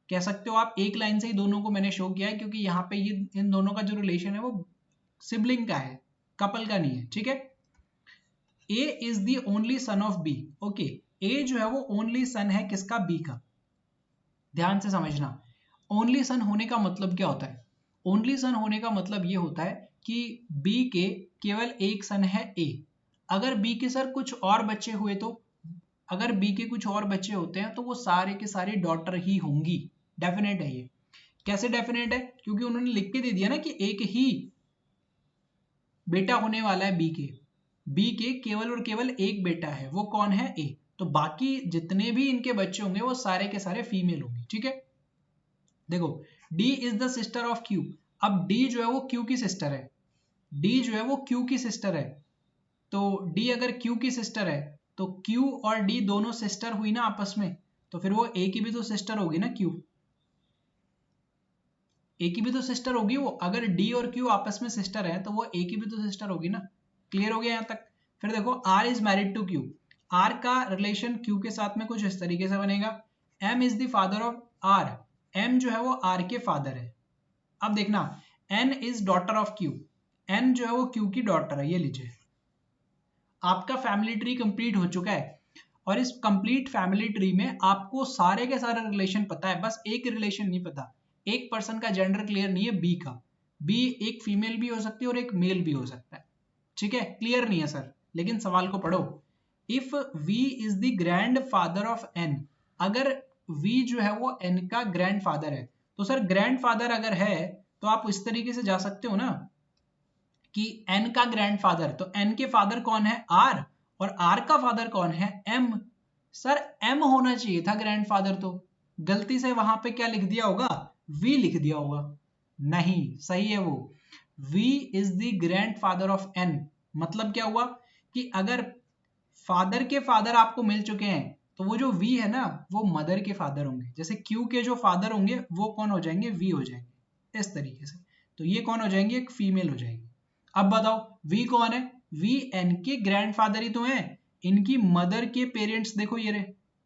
कह सकते हो आप, एक लाइन से ही दोनों को मैंने शो किया है, क्योंकि यहाँ पे ये इन दोनों का जो रिलेशन है वो सिबलिंग का है, कपल का नहीं है, ठीक है। A is the only son of B, okay. A जो है वो ओनली सन है किसका, बी का। ध्यान से समझना, ओनली सन होने का मतलब क्या होता है? ओनली सन होने का मतलब ये होता है कि बी के केवल एक सन है ए। अगर बी के सर कुछ और बच्चे हुए तो, अगर बी के कुछ और बच्चे होते हैं तो वो सारे के सारे डॉटर ही होंगी। डेफिनेट है ये। कैसे डेफिनेट है? क्योंकि उन्होंने लिख के दे दिया ना कि एक ही बेटा होने वाला है बी के केवल और केवल एक बेटा है, वो कौन है, ए। तो बाकी जितने भी इनके बच्चे होंगे वो सारे के सारे फीमेल होंगे। ठीक है, देखो D is the sister of Q. अब डी जो है वो क्यू की सिस्टर है, डी जो है वो क्यू की सिस्टर है। तो डी अगर क्यू की सिस्टर है तो क्यू और डी दोनों सिस्टर हुई ना आपस में, तो फिर वो ए की भी तो सिस्टर होगी ना, क्यू ए की भी तो सिस्टर होगी वो। अगर डी और क्यू आपस में सिस्टर है तो वो ए की भी तो सिस्टर होगी ना। क्लियर हो गया यहाँ तक? फिर देखो R is married to Q. R का रिलेशन क्यू के साथ में कुछ इस तरीके से बनेगा, M is the father of R. M जो है वो आर के फादर है। अब देखना, N is daughter of Q. N जो है वो क्यू की डॉटर है। ये लीजिए, आपका फैमिली ट्री कंप्लीट हो चुका है। और इस कंप्लीट फैमिली ट्री में आपको सारे के सारे रिलेशन पता है, बस एक रिलेशन नहीं पता। एक पर्सन का जेंडर क्लियर नहीं है, बी का। बी एक फीमेल भी हो सकती है और एक मेल भी हो सकता है। ठीक है, क्लियर नहीं है सर, लेकिन सवाल को पढ़ो। If V is the grandfather of N, अगर वी जो है वो एन का ग्रैंड फादर है, तो सर ग्रैंड फादर अगर है तो आप इस तरीके से जा सकते हो ना कि एन का ग्रैंडफादर, तो एन के फादर कौन है, आर, और आर का फादर कौन है, एम। सर एम होना चाहिए था ग्रैंडफादर, तो गलती से वहां पे क्या लिख दिया होगा, वी लिख दिया होगा। नहीं, सही है वो, V is the grandfather of N. मतलब क्या हुआ कि अगर फादर के फादर आपको मिल चुके हैं तो वो जो वी है ना वो मदर के फादर होंगे। जैसे क्यू के जो फादर होंगे वो कौन हो जाएंगे, वी हो जाएंगे इस तरीके से। तो ये कौन हो जाएंगे, एक फीमेल हो जाएगी। अब बताओ वी कौन है, वी एन के ग्रैंडफादर ही तो हैं। इनकी मदर के पेरेंट्स देखो ये रहे,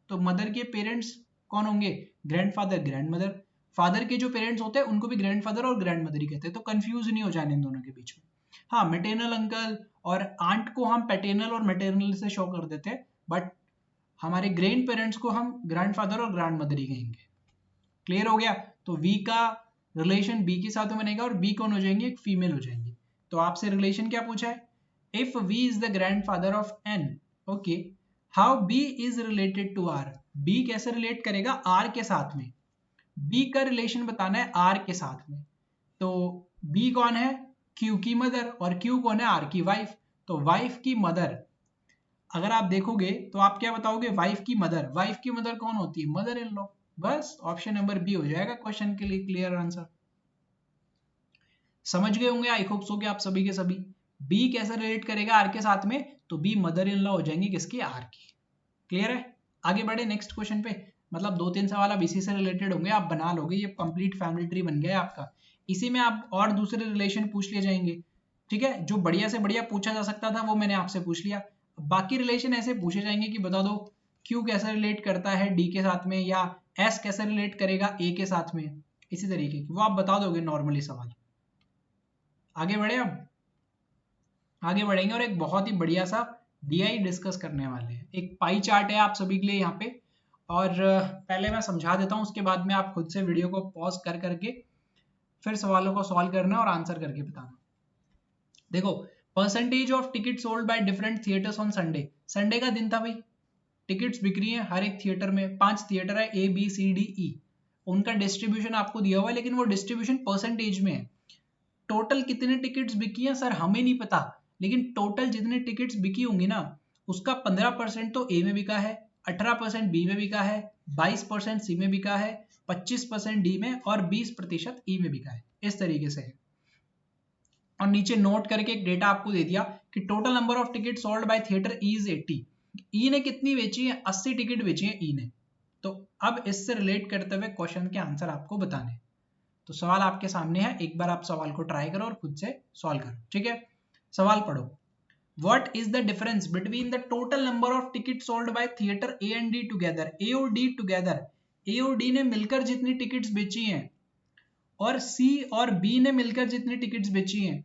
तो मदर के पेरेंट्स कौन होंगे, ग्रैंडफादर ग्रैंड मदर। फादर के जो पेरेंट्स होते हैं उनको भी ग्रैंडफादर और ग्रैंड मदर ही कहते हैं, तो कंफ्यूज नहीं हो जाने इन दोनों के बीच में। हाँ, मेटर्नल अंकल और आंट को हम पैटर्नल और मैटरनल से शो कर देते हैं, बट हमारे ग्रैंड पेरेंट्स को हम ग्रैंडफादर और ग्रैंड मदर ही कहेंगे। क्लियर हो गया? तो वी का रिलेशन बी के साथ में बनेगा और बी कौन हो जाएंगे, एक फीमेल हो जाएंगी। तो आपसे रिलेशन क्या पूछा है, if V is the grandfather of N, okay, how B is related to R. B कैसे रिलेट करेगा आर के साथ में, बी का रिलेशन बताना है आर के साथ में। तो बी कौन है, क्यू की मदर, और क्यू कौन है, आर की वाइफ। तो वाइफ की मदर अगर आप देखोगे तो आप क्या बताओगे, वाइफ की मदर। वाइफ की मदर कौन होती है, मदर इन लॉ। बस ऑप्शन नंबर बी हो जाएगा क्वेश्चन के लिए क्लियर आंसर। समझ गए होंगे आई होप सो कि आप सभी के सभी। बी कैसे रिलेट करेगा आर के साथ में, तो बी मदर इन लॉ हो जाएंगी किसकी, आर की। क्लियर है? आगे बढ़े नेक्स्ट क्वेश्चन पे। मतलब 2-3 सवाल अब इसी से रिलेटेड होंगे, आप बना लोगे, ये कंप्लीट फैमिली ट्री बन गया है आपका। इसी में आप और दूसरे रिलेशन पूछ लिए जाएंगे। ठीक है, जो बढ़िया से बढ़िया पूछा जा सकता था वो मैंने आपसे पूछ लिया। बाकी रिलेशन ऐसे पूछे जाएंगे कि बता दो क्यू कैसे रिलेट करता है डी के साथ में, या एस कैसे रिलेट करेगा ए के साथ में, इसी तरीके की वो आप बता दोगे नॉर्मली सवाल। आगे बढ़े, अब आगे बढ़ेंगे और एक बहुत ही बढ़िया सा डीआई डिस्कस करने वाले हैं। एक पाई चार्ट है आप सभी के लिए यहाँ पे, और पहले मैं समझा देता हूँ, उसके बाद में आप खुद से वीडियो को पॉज कर करके फिर सवालों को सॉल्व करना और आंसर करके बताना। देखो, percentage of ticket sold by different theatres on Sunday. Sunday का दिन था भाई, टिकट्स बिक रही हैं हर एक थिएटर में। 5 थिएटर है, A B C D E, उनका डिस्ट्रीब्यूशन आपको दिया हुआ है, लेकिन वो डिस्ट्रीब्यूशन परसेंटेज में है। टोटल कितने टिकट्स बिकी हैं सर हमें नहीं पता, लेकिन टोटल जितने टिकट्स बिकी होंगी ना उसका 15% तो ए में बिका है, 18% बी में बिका है, 22% सी में बिका है, 25% डी में और 20% ई में बिका है। इस तरीके से है। और नीचे नोट करके एक डेटा आपको दे दिया कि total number of ticket sold by theatre E is 80। ई ने कितनी बेची है, 80 टिकट बेची है ई ने। तो अब इससे रिलेट करते हुए क्वेश्चन के आंसर आपको बताने। तो सवाल आपके सामने है, एक बार आप सवाल को ट्राई करो और खुद से सॉल्व करो। ठीक है, सवाल पढ़ो। What is the difference between the total number of tickets sold by theater A and D together? A और D together, A और D ने मिलकर जितनी टिकट्स बेची हैं और C और B ने मिलकर जितनी टिकट्स बेची हैं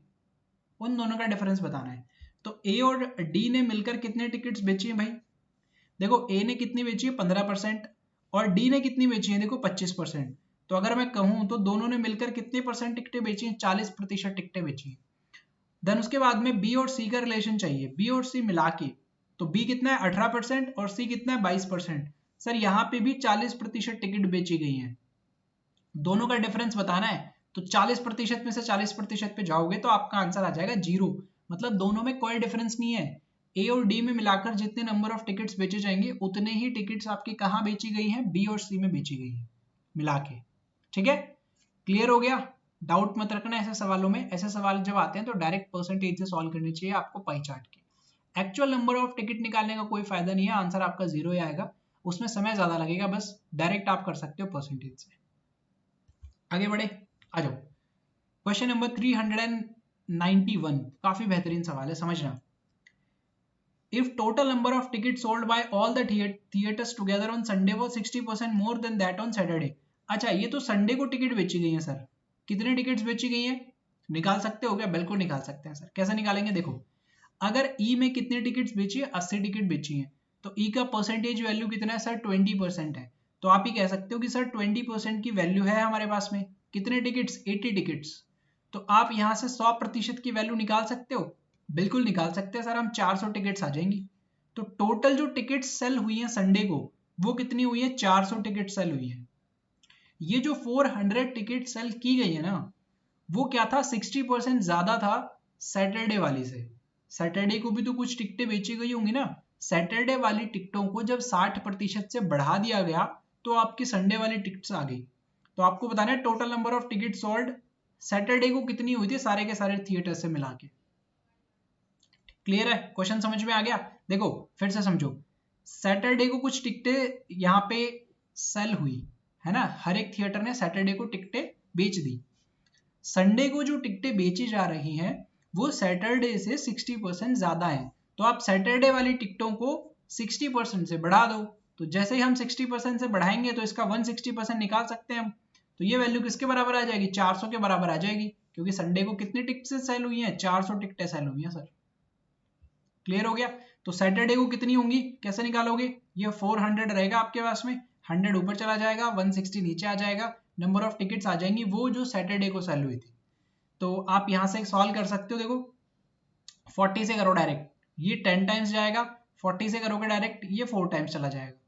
उन दोनों का डिफरेंस बताना है। तो A और D ने मिलकर कितने टिकट्स बेची हैं भाई, देखो ए ने कितनी बेची है 15% और डी ने कितनी बेची है देखो 25%। तो अगर मैं कहूं तो दोनों ने मिलकर कितने परसेंट टिकटें बेची हैं, 40% टिकटें बेची हैं। देन उसके बाद में बी और सी का रिलेशन चाहिए, बी और सी मिला के, तो बी कितना है 18% और सी कितना है 22%। सर यहाँ पे भी 40% टिकट बेची गई हैं, दोनों का डिफरेंस बताना है, तो 40% में से 40% पे जाओगे तो आपका आंसर आ जाएगा 0। मतलब दोनों में कोई डिफरेंस नहीं है, ए और डी में मिलाकर जितने नंबर ऑफ टिकट्स बेचे जाएंगे उतने ही टिकट्स आपकी कहाँ बेची गई हैं, बी और सी में बेची गई है मिला के। ठीक है, क्लियर हो गया? डाउट मत रखना ऐसे सवालों में, ऐसे सवाल जब आते हैं तो डायरेक्ट परसेंटेज से सॉल्व करनी चाहिए आपको पाई चार्ट के। एक्चुअल नंबर ऑफ टिकट निकालने का कोई फायदा नहीं है, आंसर आपका 0 ही आएगा, उसमें समय ज्यादा लगेगा, बस डायरेक्ट आप कर सकते हो परसेंटेज से। आगे बढ़े, आ जाओ। क्वेश्चन नंबर 391, काफी बेहतरीन सवाल है, समझना। If total number of tickets sold by all the theaters together on Sunday was 60% more than that on Saturday। अच्छा, ये तो संडे को टिकट बेची गई है सर, कितने टिकट्स बेची गई हैं निकाल सकते हो क्या? बिल्कुल निकाल सकते हैं सर। कैसे निकालेंगे? देखो, अगर ई में कितने टिकट्स बेची है, 80 टिकट बेची है, तो ई का परसेंटेज वैल्यू कितना है सर? 20% है। तो आप ही कह सकते हो कि सर 20% की वैल्यू है हमारे पास में, कितने टिकट्स? 80 टिकट्स। तो आप यहाँ से 100% की वैल्यू निकाल सकते हो, बिल्कुल निकाल सकते हैं सर, हम 400 टिकट्स आ जाएंगी। तो टोटल जो टिकट सेल हुई है संडे को वो कितनी हुई है? 400 टिकट सेल हुई है। ये जो 400 टिकट सेल की गई है ना, वो क्या था? 60% ज्यादा था सैटरडे वाली से। सैटरडे को भी तो कुछ टिकटें बेची गई होंगी ना, सैटरडे वाली टिकटों को जब 60% से बढ़ा दिया गया तो आपकी संडे वाली टिकट्स आ गई। तो आपको बताना है total number of ticket sold Saturday को कितनी हुई थी सारे के सारे थिएटर से मिला के। क्लियर है? क्वेश्चन समझ में आ गया? देखो फिर से समझो, सैटरडे को कुछ टिकटें यहाँ पे सेल हुई है ना, हर एक थिएटर ने सैटरडे को टिकटें बेच दी। संडे को जो टिकटें बेची जा रही हैं वो सैटरडे से 60% ज्यादा है, तो आप सैटरडे वाली टिकटों को 60% से बढ़ा दो। तो जैसे ही हम 60% से बढ़ाएंगे तो इसका 160% निकाल सकते हैं हम। तो ये वैल्यू किसके बराबर आ जाएगी? 400 के बराबर आ जाएगी, क्योंकि संडे को कितनी टिकटें सेल हुई हैं? 400 टिकटें सेल हुई हैं सर। क्लियर हो गया? तो सैटरडे को कितनी होंगी कैसे निकालोगे? ये 400 रहेगा आपके पास में, 100 ऊपर चला जाएगा, 160 नीचे आ जाएगा, नंबर ऑफ टिकट्स आ जाएंगी वो जो सैटरडे को सेल हुई थी। तो आप यहां से सॉल्व कर सकते हो, देखो 40 से करो डायरेक्ट, ये 10 टाइम्स जाएगा, 40 से करोगे डायरेक्ट ये 4 टाइम्स चला जाएगा,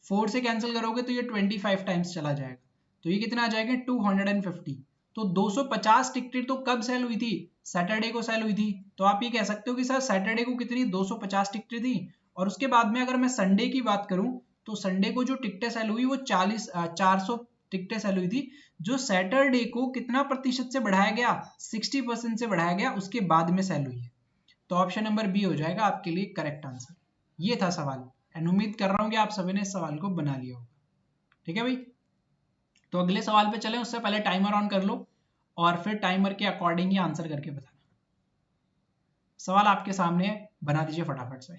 4 से कैंसिल करोगे तो ये 25 टाइम्स चला जाएगा, तो ये कितना आ जाएगा? 250। तो 250 टिकटें तो कब सेल हुई थी? सैटरडे को सेल हुई थी। तो आप ये कह सकते हो कि सर सैटरडे को कितनी 250 टिकटें थी, और उसके बाद में अगर मैं संडे की बात करूं तो संडे को जो टिकटें सेल हुई वो 400 टिकटें सेल हुई थी, जो सैटरडे को कितना प्रतिशत से बढ़ाया गया? 60% से बढ़ाया गया, उसके बाद में सेल हुई है। तो ऑप्शन नंबर बी हो जाएगा आपके लिए करेक्ट आंसर। ये था सवाल, एंड उम्मीद कर रहा हूं कि आप सभी ने इस सवाल को बना लिया होगा। ठीक है भाई, तो अगले सवाल पे चलें, उससे पहले टाइमर ऑन कर लो और फिर टाइमर के अकॉर्डिंग ही आंसर करके बताना। सवाल आपके सामने है, बना दीजिए फटाफट से।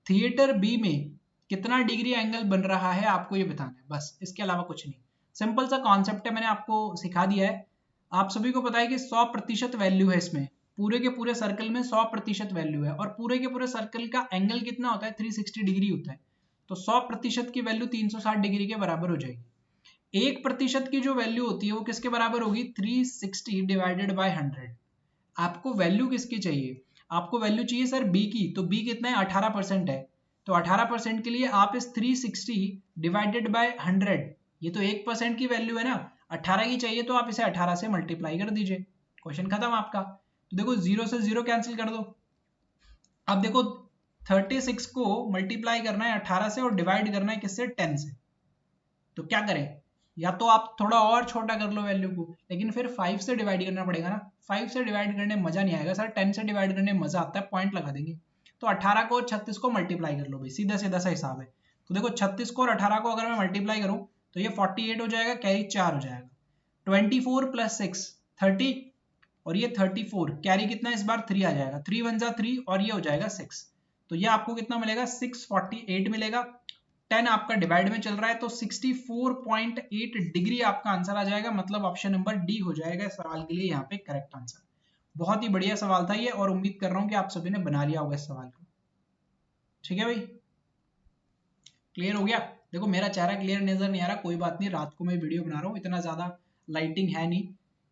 थिएटर बी में कितना डिग्री एंगल बन रहा है आपको ये बताना है, बस इसके अलावा कुछ नहीं। सिंपल सा कॉन्सेप्ट है, मैंने आपको सिखा दिया है। आप सभी को पता है कि 100% वैल्यू है इसमें, पूरे के पूरे सर्कल में 100% वैल्यू है, और पूरे के पूरे सर्कल का एंगल कितना होता है? 360 डिग्री होता है। तो 100% की वैल्यू 360 डिग्री के बराबर हो जाएगी। 1% की जो वैल्यू होती है वो किसके बराबर होगी? 360 डिवाइडेड बाय 100। आपको वैल्यू किसकी चाहिए? आपको वैल्यू चाहिए सर बी की, तो बी कितना है? 18% है। तो 18% के लिए आप इस 360 डिवाइडेड बाय 100, ये तो 1% की वैल्यू है ना, 18 की चाहिए तो आप इसे 18 से मल्टीप्लाई कर दीजिए, क्वेश्चन खत्म आपका। तो देखो 0 से 0 कैंसिल कर दो। अब देखो 36 को मल्टीप्लाई करना है 18 से और डिवाइड करना है किससे? 10 से। तो क्या करें? या तो आप थोड़ा और छोटा कर लो वैल्यू को, लेकिन फिर 5 से डिवाइड करना पड़ेगा ना। 5 से डिवाइड करने में मजा नहीं आएगा सर, 10 से डिवाइड करने में मजा आता है, पॉइंट लगा देंगे। तो 18 को और 36 को मल्टीप्लाई कर लो भाई, सीधा सीधा सा हिसाब है। तो देखो 36 को और 18 को अगर मैं मल्टीप्लाई करूं तो ये 48 हो जाएगा, कैरी 4 हो जाएगा, 24 प्लस 6 30, और ये 34, कैरी कितना इस बार 3 आ जाएगा, 3 1 जा 3 और ये हो जाएगा 6। तो ये आपको कितना मिलेगा? 648 मिलेगा। 10 आपका डिवाइड में चल रहा है तो 64.8 डिग्री आपका आंसर आ जाएगा, मतलब ऑप्शन नंबर डी हो जाएगा इस सवाल के लिए यहाँ पे करेक्ट आंसर। बहुत ही बढ़िया सवाल था ये, और उम्मीद कर रहा हूँ कि आप सभी ने बना लिया होगा इस सवाल को। ठीक है भाई, क्लियर हो गया। देखो मेरा चेहरा क्लियर नजर नहीं आ रहा, कोई बात नहीं, रात को मैं वीडियो बना रहा हूँ, इतना ज्यादा लाइटिंग है नहीं,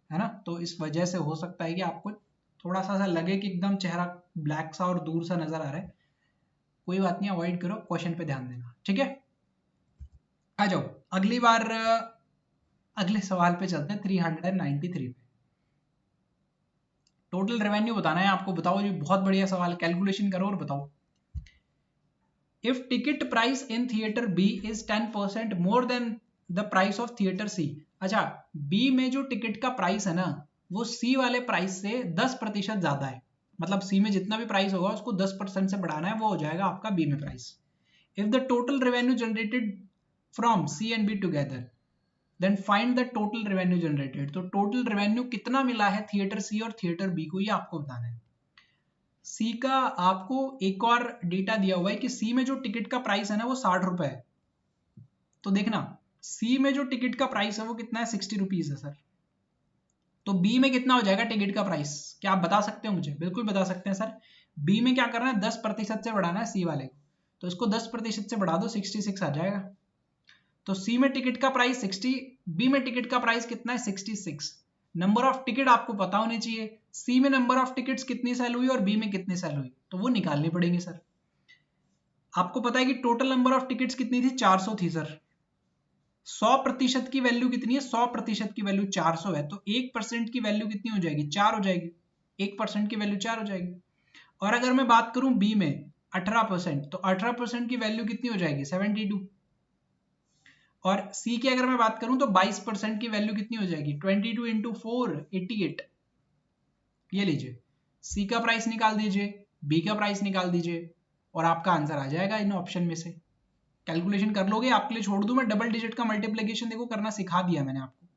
है ना, तो इस वजह से हो सकता है कि आपको थोड़ा सा लगे कि एकदम चेहरा ब्लैक सा और दूर सा नजर आ रहा है। कोई बात नहीं, अवॉइड करो, क्वेश्चन पे ध्यान देना, ठीक है। आ जाओ अगली बार, अगले सवाल पे चलते हैं, 393 पे। टोटल रेवेन्यू बताना है आपको, बताओ जी, बहुत बढ़िया सवाल, कैलकुलेशन करो और बताओ। If ticket price in theatre B is 10% more than the price of theatre C. अच्छा, बी में जो टिकट का प्राइस है ना, वो सी वाले प्राइस से 10% ज्यादा है, मतलब सी में जितना भी प्राइस होगा उसको 10% से बढ़ाना है, वो हो जाएगा आपका बी में price. If the total revenue generated from C and B together then find the total revenue generated. तो टोटल रेवेन्यू कितना मिला है थिएटर सी और थिएटर बी को, ये आपको बताना है। सी का आपको एक और डेटा दिया हुआ है कि सी में जो टिकट का प्राइस है ना वो 60 रुपए है। तो देखना, सी में जो टिकट का प्राइस है वो कितना है, 60 रुपीज है सर। तो बी में कितना हो जाएगा टिकट का प्राइस, क्या आप बता सकते हो मुझे? बिल्कुल बता सकते हैं सर। बी में क्या करना है, 10% से बढ़ाना है सी वाले को, तो इसको 10% से बढ़ा दो, 66 आ जाएगा। तो सी में टिकट का प्राइस 60, बी में टिकट का प्राइस कितना है, 66। नंबर ऑफ टिकट आपको पता होनी चाहिए, सी में नंबर ऑफ टिकट्स कितनी सेल हुई और बी में कितनी सेल हुई, तो वो निकालनी पड़ेंगे सर। आपको पता है कि टोटल नंबर ऑफ टिकट्स कितनी थी, 400 थी सर। 100% की वैल्यू कितनी है, 100% की वैल्यू 400 है, तो 1% की वैल्यू कितनी हो जाएगी, 4 हो जाएगी। 1% की वैल्यू 4 हो जाएगी। और अगर मैं बात करूं बी में 18%, तो 18% की वैल्यू कितनी हो जाएगी, 72। और सी की अगर मैं बात करूं तो 22% की वैल्यू कितनी हो जाएगी, 22 इंटू 4, 88। ये लीजिए, सी का प्राइस निकाल दीजिए, बी का प्राइस निकाल दीजिए, और आपका आंसर आ जाएगा इन ऑप्शन में से। कैलकुलेशन कर लोगे, आपके लिए छोड़ दूं मैं, डबल डिजिट का मल्टीप्लिकेशन देखो करना सिखा दिया मैंने आपको।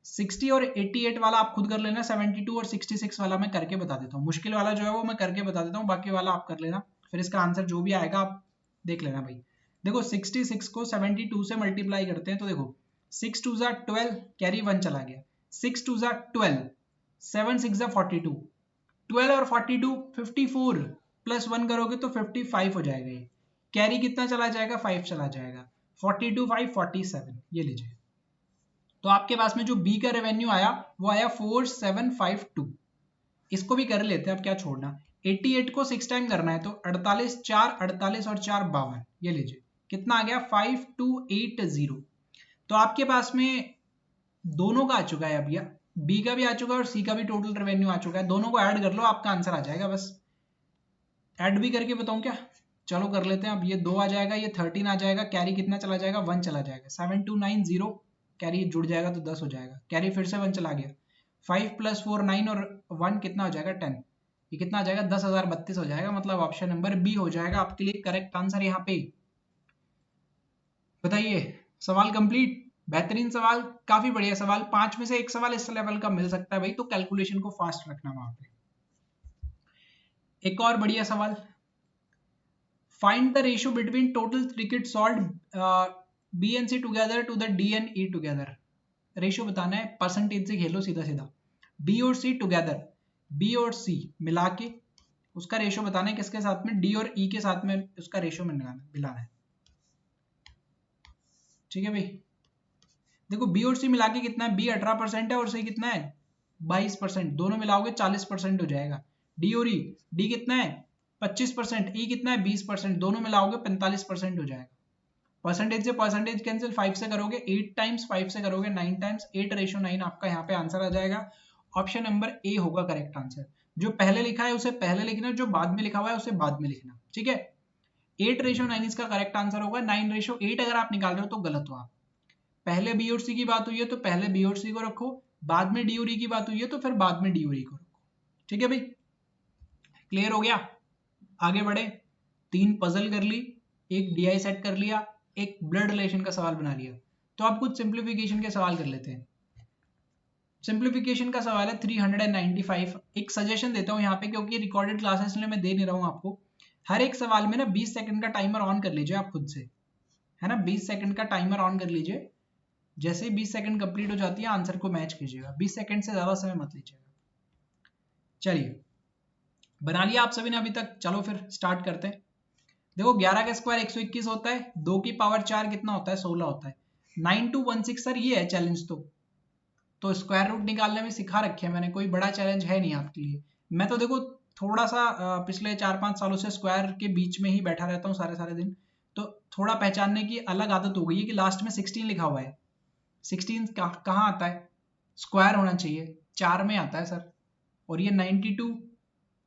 60 और 88 वाला आप खुद कर लेना, 72 और 66 वाला मैं करके बता देता हूँ, मुश्किल वाला जो है वो मैं करके बता देता हूँ, बाकी वाला आप कर लेना, फिर इसका आंसर जो भी आएगा आप देख लेना भाई। देखो 66 को 72 से मल्टीप्लाई करते हैं, तो देखो 6 2 जा 12, कैरी 1 चला गया, 6 2 जा 12, 7 6 जा 42, 12 और 42 54, प्लस 1 करोगे तो 55 हो जाएगा, ये कैरी कितना चला जाएगा, 5 चला जाएगा, 42 5 47, ये लीजिए। तो आपके पास में जो बी का रेवेन्यू आया वो आया 4752। इसको भी कर लेते हैं, अब क्या छोड़ना। 88 को 6 टाइम करना है, तो 48 4 48 और 4 52, ये लीजिए कितना आ गया, 5280। तो आपके पास में दोनों का आ चुका है, अब बी का भी आ चुका है और सी का भी टोटल रेवेन्यू आ चुका है, दोनों को ऐड कर लो, आपका आंसर आ जाएगा। बस ऐड भी करके बताऊं क्या, चलो कर लेते हैं। अब ये 2 आ जाएगा, ये 13 आ जाएगा, कैरी कितना चला जाएगा, 1 चला जाएगा, 7290, कैरी जुड़ जाएगा तो 10 हो जाएगा, कैरी फिर से 1 चला गया, 5 + 4 9 और 1 कितना हो जाएगा, 10, ये कितना आ जाएगा, 10,032 हो जाएगा, मतलब ऑप्शन नंबर बी हो जाएगा आपके लिए करेक्ट आंसर यहाँ पे। बताइए, सवाल कंप्लीट, बेहतरीन सवाल, काफी बढ़िया सवाल, 5 में से 1 सवाल इस लेवल का मिल सकता है भाई, तो कैलकुलेशन को फास्ट रखना वहां पे। एक और बढ़िया सवाल, find the ratio between total ticket sold B and C together to the D and E together. Ratio बताना है, परसेंटेज से खेलो सीधा सीधा, बी और सी टुगेदर, बी और सी मिला के उसका रेशियो बताना है, किसके साथ में, डी और ई के साथ में उसका रेशियो मिलाना है। ठीक है भाई, देखो बी और सी मिला के कितना है, बी 18% है और सी कितना है 22%, दोनों मिलाओगे 40% हो जाएगा। डी और ई, डी कितना है 25%, ई कितना है 20%, दोनों मिलाओगे 45% हो जाएगा। परसेंटेज से परसेंटेज कैंसिल, 5 से करोगे 8 टाइम्स, 5 से करोगे 9 टाइम्स, 8:9 आपका यहाँ पे आंसर आ जाएगा। ऑप्शन नंबर ए होगा करेक्ट आंसर। जो पहले लिखा है उसे पहले लिखना, जो बाद में लिखा हुआ है उसे बाद में लिखना, ठीक है। 8:9 इसका करेक्ट आंसर होगा, 9:8 अगर आप निकाल रहे हो तो गलत हो आप। पहले बी और सी की बात हुई है तो पहले बी और सी को रखो, बाद में डी और ई की बात हुई है तो फिर बाद में डी और ई को रखो, ठीक है भाई। क्लियर हो गया, आगे बढ़े। 3 पजल कर ली, एक डीआई सेट कर लिया, एक ब्लड रिलेशन का सवाल बना लिया, तो आप कुछ सिंप्लीफिकेशन के सवाल कर लेते हैं। सिंप्लीफिकेशन का सवाल है 395। एक सजेशन देता हूं यहाँ पे, क्योंकि रिकॉर्डेड क्लासेस इसलिए मैं दे नहीं रहा हूं आपको, हर एक सवाल में ना 20 सेकंड का टाइमर ऑन कर लीजिए आप खुद से, है ना, 20 सेकंड का टाइमर ऑन कर लीजिए। जैसे ही 20 सेकंड कंप्लीट हो जाती है आंसर को मैच कीजिएगा, 20 सेकंड से ज्यादा समय मत लीजिएगा। चलिए, बना लिया आप सभी ने अभी तक, चलो फिर स्टार्ट करते हैं। देखो 11 का स्क्वायर 121 होता है, 2 की पावर 4 कितना होता है, 16 होता है। 9216 सर ये है चैलेंज। तो स्क्वायर रूट निकालने में सिखा रखे हैं मैंने, कोई बड़ा चैलेंज है नहीं आपके लिए। मैं तो देखो थोड़ा सा पिछले 4-5 सालों से स्क्वायर के बीच में ही बैठा रहता हूँ सारे सारे दिन, तो थोड़ा पहचानने की अलग आदत हो गई है कि लास्ट में 16 लिखा हुआ है। 16 कहाँ आता है, स्क्वायर होना चाहिए, 4 में आता है सर। और ये 92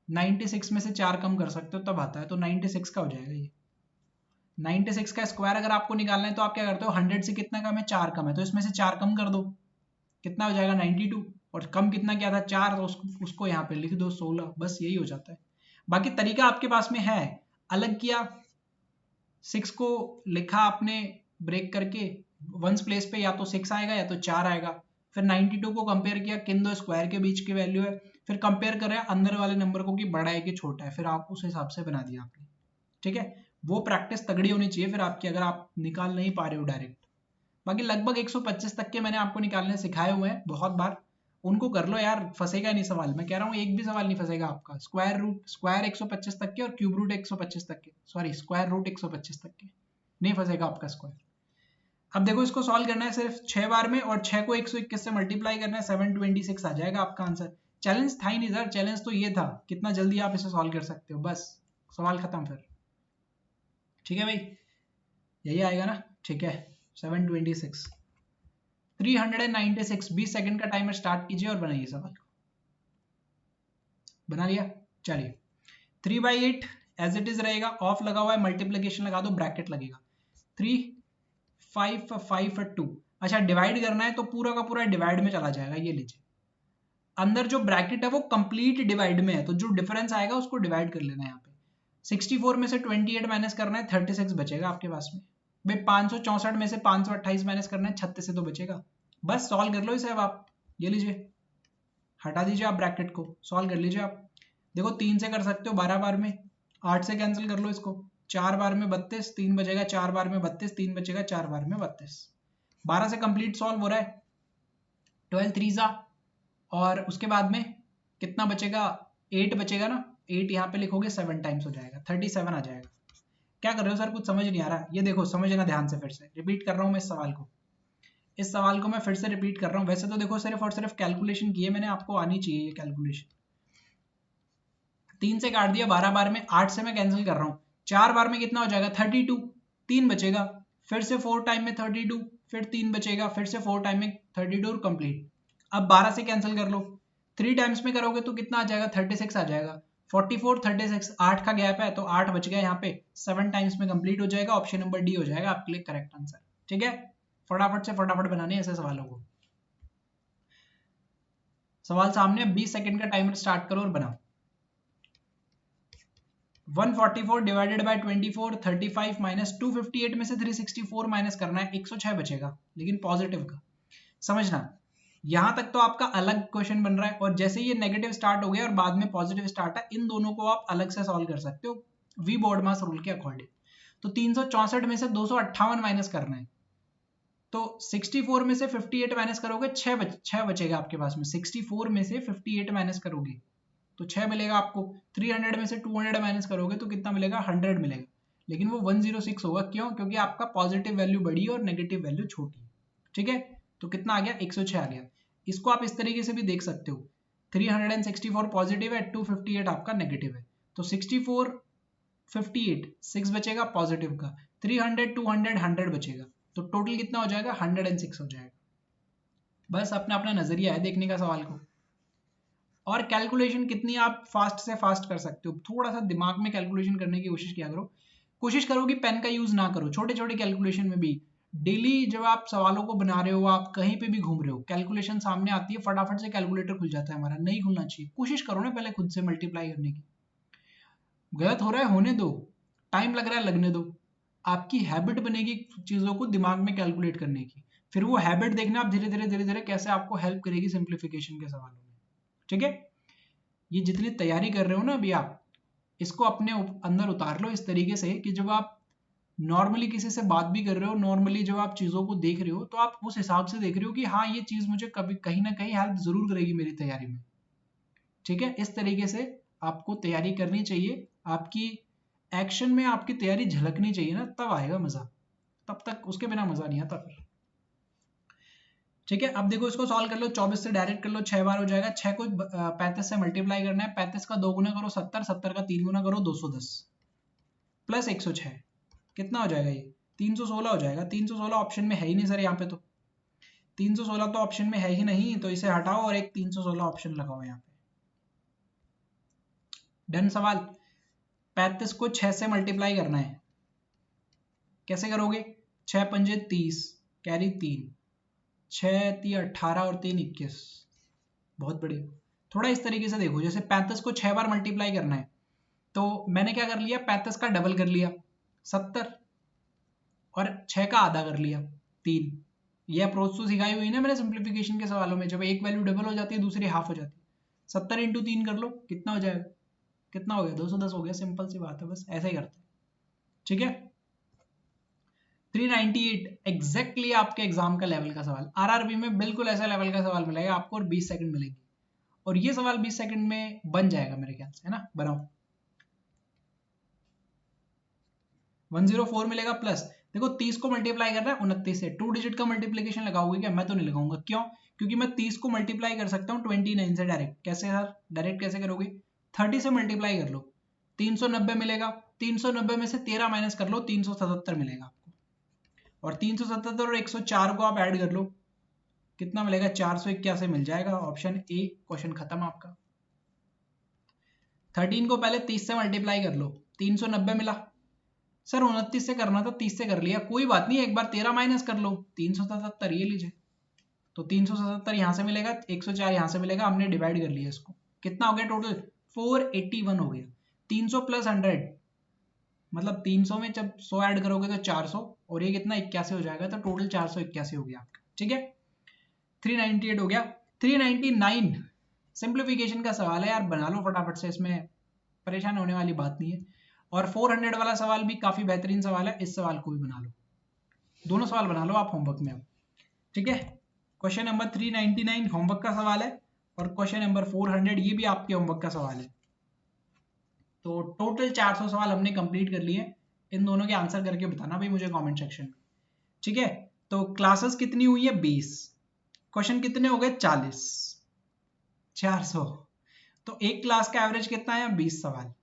96 में से 4 कम कर सकते हो तब आता है, तो 96 का हो जाएगा ये। 96 का स्क्वायर अगर आपको निकालना है तो आप क्या करते हो, 100 से कितना कम है, 4 कम है, तो इसमें से 4 कम कर दो, कितना हो जाएगा 92। और कम कितना किया था, 4, तो उसको यहाँ पे लिख दो 16, बस यही हो जाता है। बाकी तरीका आपके पास में है, अलग किया, 6 को लिखा आपने ब्रेक करके, वंस प्लेस पे या तो 6 आएगा या तो 4 आएगा। फिर 92 को कंपेयर किया, किन दो स्क्वायर के बीच की वैल्यू है, फिर कंपेयर करें अंदर वाले नंबर को कि बड़ा है कि छोटा है, फिर आप उस हिसाब से बना दिया आपने। ठीक है, वो प्रैक्टिस तगड़ी होनी चाहिए फिर आपकी, अगर आप निकाल नहीं पा रहे हो डायरेक्ट। बाकी लगभग 125 तक के मैंने आपको निकालने सिखाए हुए हैं बहुत बार, उनको कर लो यार, फंसेगा नहीं सवाल। मैं कह रहा हूँ एक भी सवाल नहीं फंसेगा आपका। स्क्वायर 125 तक के और क्यूब रूट 125 तक के, सॉरी स्क्वायर रूट 125 तक के, नहीं फंसेगा आपका स्क्वायर। अब देखो इसको सॉल्व करना है सिर्फ 6 बार में, और 6 को 121 से मल्टीप्लाई करना है, 726 आ जाएगा आपका आंसर। चैलेंज था ही नहीं सर, चैलेंज तो ये था कितना जल्दी आप इसे सॉल्व कर सकते हो, बस सवाल खत्म फिर। ठीक है भाई, यही आएगा ना, ठीक है। 726 396, 20 सेकंड का टाइमर स्टार्ट कीजिए और बनाइए सवाल को। बना लिया, चलिए 3/8 एज इट इज रहेगा, ऑफ लगा हुआ है, मल्टीप्लीकेशन लगा दो, ब्रैकेट लगेगा 3 5 5 2। अच्छा डिवाइड करना है तो पूरा का पूरा डिवाइड में चला जाएगा, ये लीजिए। अंदर जो ब्रैकेट है वो कंप्लीट डिवाइड में है, तो जो डिफरेंस आएगा उसको डिवाइड कर लेना है यहाँ पे। 64 में से 28 माइनस करना है, 36 बचेगा आपके पास में। भाई 564 में से 528 माइनस करना है, 36 से तो बचेगा। बस सॉल्व कर लो इसे अब आप, ये लीजिए, हटा दीजिए आप ब्रैकेट को, सॉल्व कर लीजिए आप। देखो 3 से कर सकते हो 12 बार में, 8 से कैंसिल कर लो इसको, 4 बार में 32, 3 बचेगा, 4 बार में 32, 3 बचेगा, 4 बार में 32। 12 से कंप्लीट सॉल्व हो रहा है, 12 3 और उसके बाद में कितना बचेगा, 8 बचेगा ना, 8 यहाँ पे लिखोगे 7 टाइम्स हो जाएगा, 37 आ जाएगा। क्या कर रहे हो सर, कुछ समझ नहीं आ रहा, ये देखो समझना ध्यान से, फिर से रिपीट कर रहा हूँ मैं इस सवाल को मैं फिर से रिपीट कर रहा हूँ। वैसे तो देखो सिर्फ और सिर्फ कैलकुलेशन की है मैंने, आपको आनी चाहिए ये कैलकुलेशन। 3 से काट दिया 12 बार में, 8 से मैं कैंसिल कर रहा हूँ, 4 बार में कितना हो जाएगा 32, 3 बचेगा, फिर से 4 टाइम में 32, फिर 3 बचेगा, फिर से 4 टाइम में 32 और कंप्लीट। अब 12 से कैंसिल कर लो, 3 टाइम्स में करोगे तो कितना आ जाएगा, 36 आ जाएगा। 44 36, 8 का गैप है तो 8 बच गया यहाँ पे, 7 टाइम्स में कंप्लीट हो जाएगा, ऑप्शन नंबर डी हो जाएगा आपके लिए करेक्ट आंसर। ठीक है, फटाफट से फटाफट बनाने ऐसे सवालों को। सवाल सामने, 20 सेकंड का टाइमर स्टार्ट करो और बनाओ। 144 डिवाइडेड बाय 24, 35 माइनस 258 में से 364 माइनस करना है, 106 बचेगा, लेकिन पॉजिटिव का। समझना, यहां तक तो आपका अलग क्वेश्चन बन रहा है, और जैसे ये नेगेटिव स्टार्ट हो गया और बाद में पॉजिटिव स्टार्ट है, इन दोनों को आप अलग से सॉल्व कर सकते हो वी बोर्ड मास रूल के अकॉर्डिंग। तो 364 में से 258 माइनस करना है, तो 64 में से 58 माइनस करोगे, 6 बचेगा आपके पास में। 64 में से 58 माइनस करोगे तो 6 मिलेगा आपको। 300 में से 200 माइनस करोगे तो कितना मिलेगा, 100 मिलेगा, लेकिन वो 106 होगा। क्यों, क्योंकि आपका पॉजिटिव वैल्यू बड़ी है और नेगेटिव वैल्यू छोटी है। ठीक है, तो कितना आ गया, 106 आ गया। इसको आप इस तरीके से भी देख सकते हो, 364 पॉजिटिव है, 258 आपका नेगेटिव है, तो 64 58 6 बचेगा पॉजिटिव का, 300 200 100 बचेगा, तो टोटल कितना हो जाएगा, 106 हो जाएगा। बस अपना अपना नजरिया है देखने का सवाल को। और कैलकुलेशन कितनी आप फास्ट से फास्ट कर सकते हो, थोड़ा सा दिमाग में कैलकुलेशन करने की कोशिश किया करो। कोशिश करो कि पेन का यूज ना करो, छोटे छोटे कैलकुलेशन में भी। डेली जब आप सवालों को बना रहे हो, आप कहीं पे भी घूम रहे हो, कैलकुलेशन सामने आती है, फटाफट से कैलकुलेटर खुल जाता है हमारा, नहीं खुलना चाहिए। कोशिश करो ना पहले खुद से मल्टीप्लाई करने की। गलत हो रहा है होने दो, टाइम लग रहा है लगने दो, आपकी हैबिट बनेगी चीजों को दिमाग में कैलकुलेट करने की। फिर वो हैबिट देखना आप धीरे धीरे कैसे आपको हेल्प करेगी सिंप्लीफिकेशन के सवालों में। ठीक है, ये जितनी तैयारी कर रहे हो ना अभी आप, इसको अपने अंदर उतार लो इस तरीके से कि जब आप नॉर्मली किसी से बात भी कर रहे हो, नॉर्मली जब आप चीज़ों को देख रहे हो, तो आप उस हिसाब से देख रहे हो कि हाँ ये चीज़ मुझे कभी कहीं ना कहीं हेल्प जरूर करेगी मेरी तैयारी में। ठीक है, इस तरीके से आपको तैयारी करनी चाहिए। आपकी एक्शन में आपकी तैयारी झलकनी चाहिए ना, तब आएगा मजा, तब तक उसके बिना मजा नहीं आता फिर। ठीक है, अब देखो इसको सॉल्व कर लो, 24 से डायरेक्ट कर लो, 6 बार हो जाएगा। 6 को 35 से मल्टीप्लाई करना है, 35 का 2 गुना करो 70, 70 का 3 गुना करो 210 प्लस 106, कितना हो जाएगा ये 316 हो जाएगा। 316 ऑप्शन में है ही नहीं सर यहाँ पे, तो 316 तो ऑप्शन में है ही नहीं, तो इसे हटाओ और एक 316 ऑप्शन लगाओ यहाँ पे। डन सवाल। 35 को 6 से मल्टीप्लाई करना है, कैसे करोगे? 6 पंजे 30, कैरी 3, 6 3 18 और 3 21, बहुत बढ़िया। थोड़ा इस तरीके से देखो, जैसे 35 को 6 बार मल्टीप्लाई करना है, तो मैंने क्या कर लिया, 35 का डबल कर लिया 70, और 6 का आधा कर लिया 3। ये अप्रोच तो सिखाई हुई ना मैंने सिंप्लीफिकेशन के सवालों में, जब एक वैल्यू डबल हो जाती है दूसरी हाफ हो जाती है। 70 इंटू 3 कर लो, कितना हो जाएगा, कितना हो गया 210 हो गया, सिंपल सी बात है, बस ऐसे ही करते हैं। ठीक है, 398 एग्जैक्टली आपके एग्जाम का लेवल का सवाल, आरआरबी में बिल्कुल ऐसा लेवल का सवाल मिलेगा आपको, और 20 सेकंड मिलेंगे, और ये सवाल 20 सेकंड में बन जाएगा मेरे ख्याल से, है ना? बनाओ। 104 मिलेगा प्लस, देखो 30 को मल्टीप्लाई करना है 29 से, 2 डिजिट का मल्टीप्लीकेशन लगाओगे क्या? मैं तो नहीं लगाऊंगा, क्यों? क्योंकि मैं 30 को मल्टीप्लाई कर सकता हूँ 29 से डायरेक्ट। कैसे सर, डायरेक्ट कैसे करोगे? 30 से मल्टीप्लाई कर लो, 390 मिलेगा, 390 में से 13 माइनस कर लो, 377 मिलेगा आपको, और 377 और 104 को आप ऐड कर लो, कितना मिलेगा? 481 मिल जाएगा, ऑप्शन ए, क्वेश्चन खत्म आपका। 13 को पहले 30 से मल्टीप्लाई कर लो, 390 मिला सर, 29 से करना था 30 से कर लिया, कोई बात नहीं, एक बार 13 माइनस कर लो, 377 ये लीजिए, तो 377 यहां से मिलेगा, 104 यहां से मिलेगा, हमने डिवाइड कर लिया इसको, कितना हो गया टोटल? 481 हो गया। 300 प्लस 100 मतलब 300 में जब 100 ऐड करोगे तो 400, और ये कितना 81 हो जाएगा, तो टोटल 481 हो गया आपका। ठीक है, 398 हो गया। 399 सिंप्लीफिकेशन का सवाल है यार, बना लो फटाफट से, इसमें परेशान होने वाली बात नहीं है। और 400 वाला सवाल भी काफी बेहतरीन सवाल है, इस सवाल को भी बना लो, दोनों सवाल बना लो आप होमवर्क में अब। ठीक है, क्वेश्चन नंबर 399 होमवर्क का सवाल है, और क्वेश्चन नंबर 400 ये भी आपके होमवर्क का सवाल है। तो टोटल 400 सवाल हमने कंप्लीट कर लिए, इन दोनों के आंसर करके बताना भाई मुझे कमेंट सेक्शन में। ठीक है, तो क्लासेस कितनी हुई है? 20, क्वेश्चन कितने हो गए? 40, 400, तो एक क्लास का एवरेज कितना है? 20 सवाल,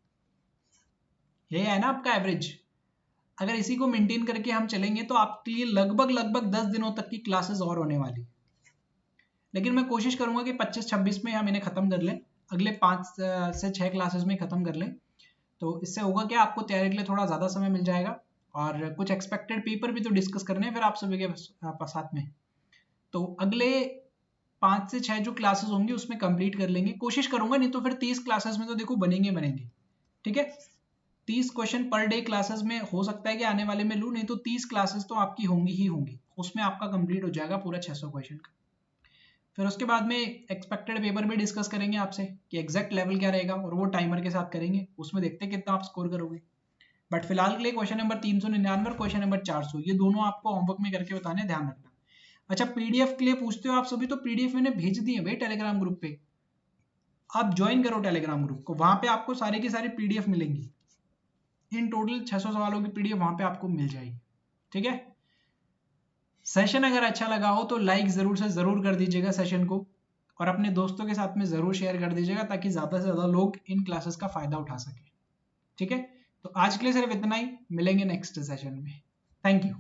यही है ना आपका एवरेज। अगर इसी को मेंटेन करके हम चलेंगे तो आपके लिए लगभग 10 दिनों तक की क्लासेस और होने वाली, लेकिन मैं कोशिश करूंगा कि 25-26 में हम इन्हें खत्म कर लें, अगले 5 से 6 क्लासेस में खत्म कर लें। तो इससे होगा कि आपको तैयारी के लिए थोड़ा ज़्यादा समय मिल जाएगा, और कुछ एक्सपेक्टेड पेपर भी तो डिस्कस करने हैं फिर आप सभी के साथ में। तो अगले 5 से 6 जो क्लासेस होंगी उसमें कंप्लीट कर लेंगे, कोशिश करूंगा, नहीं तो फिर 30 क्लासेस में तो देखो बनेंगे। ठीक है, 30 क्वेश्चन पर डे क्लासेस में हो सकता है कि आने वाले में लूँ, नहीं तो 30 क्लासेस तो आपकी होंगी ही होंगी, उसमें आपका कंप्लीट हो जाएगा पूरा 600 क्वेश्चन का। फिर उसके बाद में एक्सपेक्टेड पेपर भी डिस्कस करेंगे आपसे कि एग्जैक्ट लेवल क्या रहेगा, और वो टाइमर के साथ करेंगे, उसमें देखते हैं कितना आप स्कोर करोगे। बट फिलहाल के लिए क्वेश्चन नंबर 399 और क्वेश्चन नंबर 400 ये दोनों आपको होमवर्क में करके बताने, ध्यान रखना। अच्छा, पीडीएफ के लिए पूछते हो आप सभी, तो पीडीएफ मैंने भेज दी है भाई टेलीग्राम ग्रुप पे, आप ज्वाइन करो टेलीग्राम ग्रुप को, वहां पे आपको सारी की सारी पीडीएफ मिलेंगी, इन टोटल 600 सवालों की पीडीएफ वहां पे आपको मिल जाएगी। ठीक है, सेशन अगर अच्छा लगा हो तो लाइक जरूर से जरूर कर दीजिएगा सेशन को, और अपने दोस्तों के साथ में जरूर शेयर कर दीजिएगा, ताकि ज्यादा से ज्यादा लोग इन क्लासेस का फायदा उठा सके। ठीक है, तो आज के लिए सिर्फ इतना ही, मिलेंगे नेक्स्ट सेशन में। Thank you.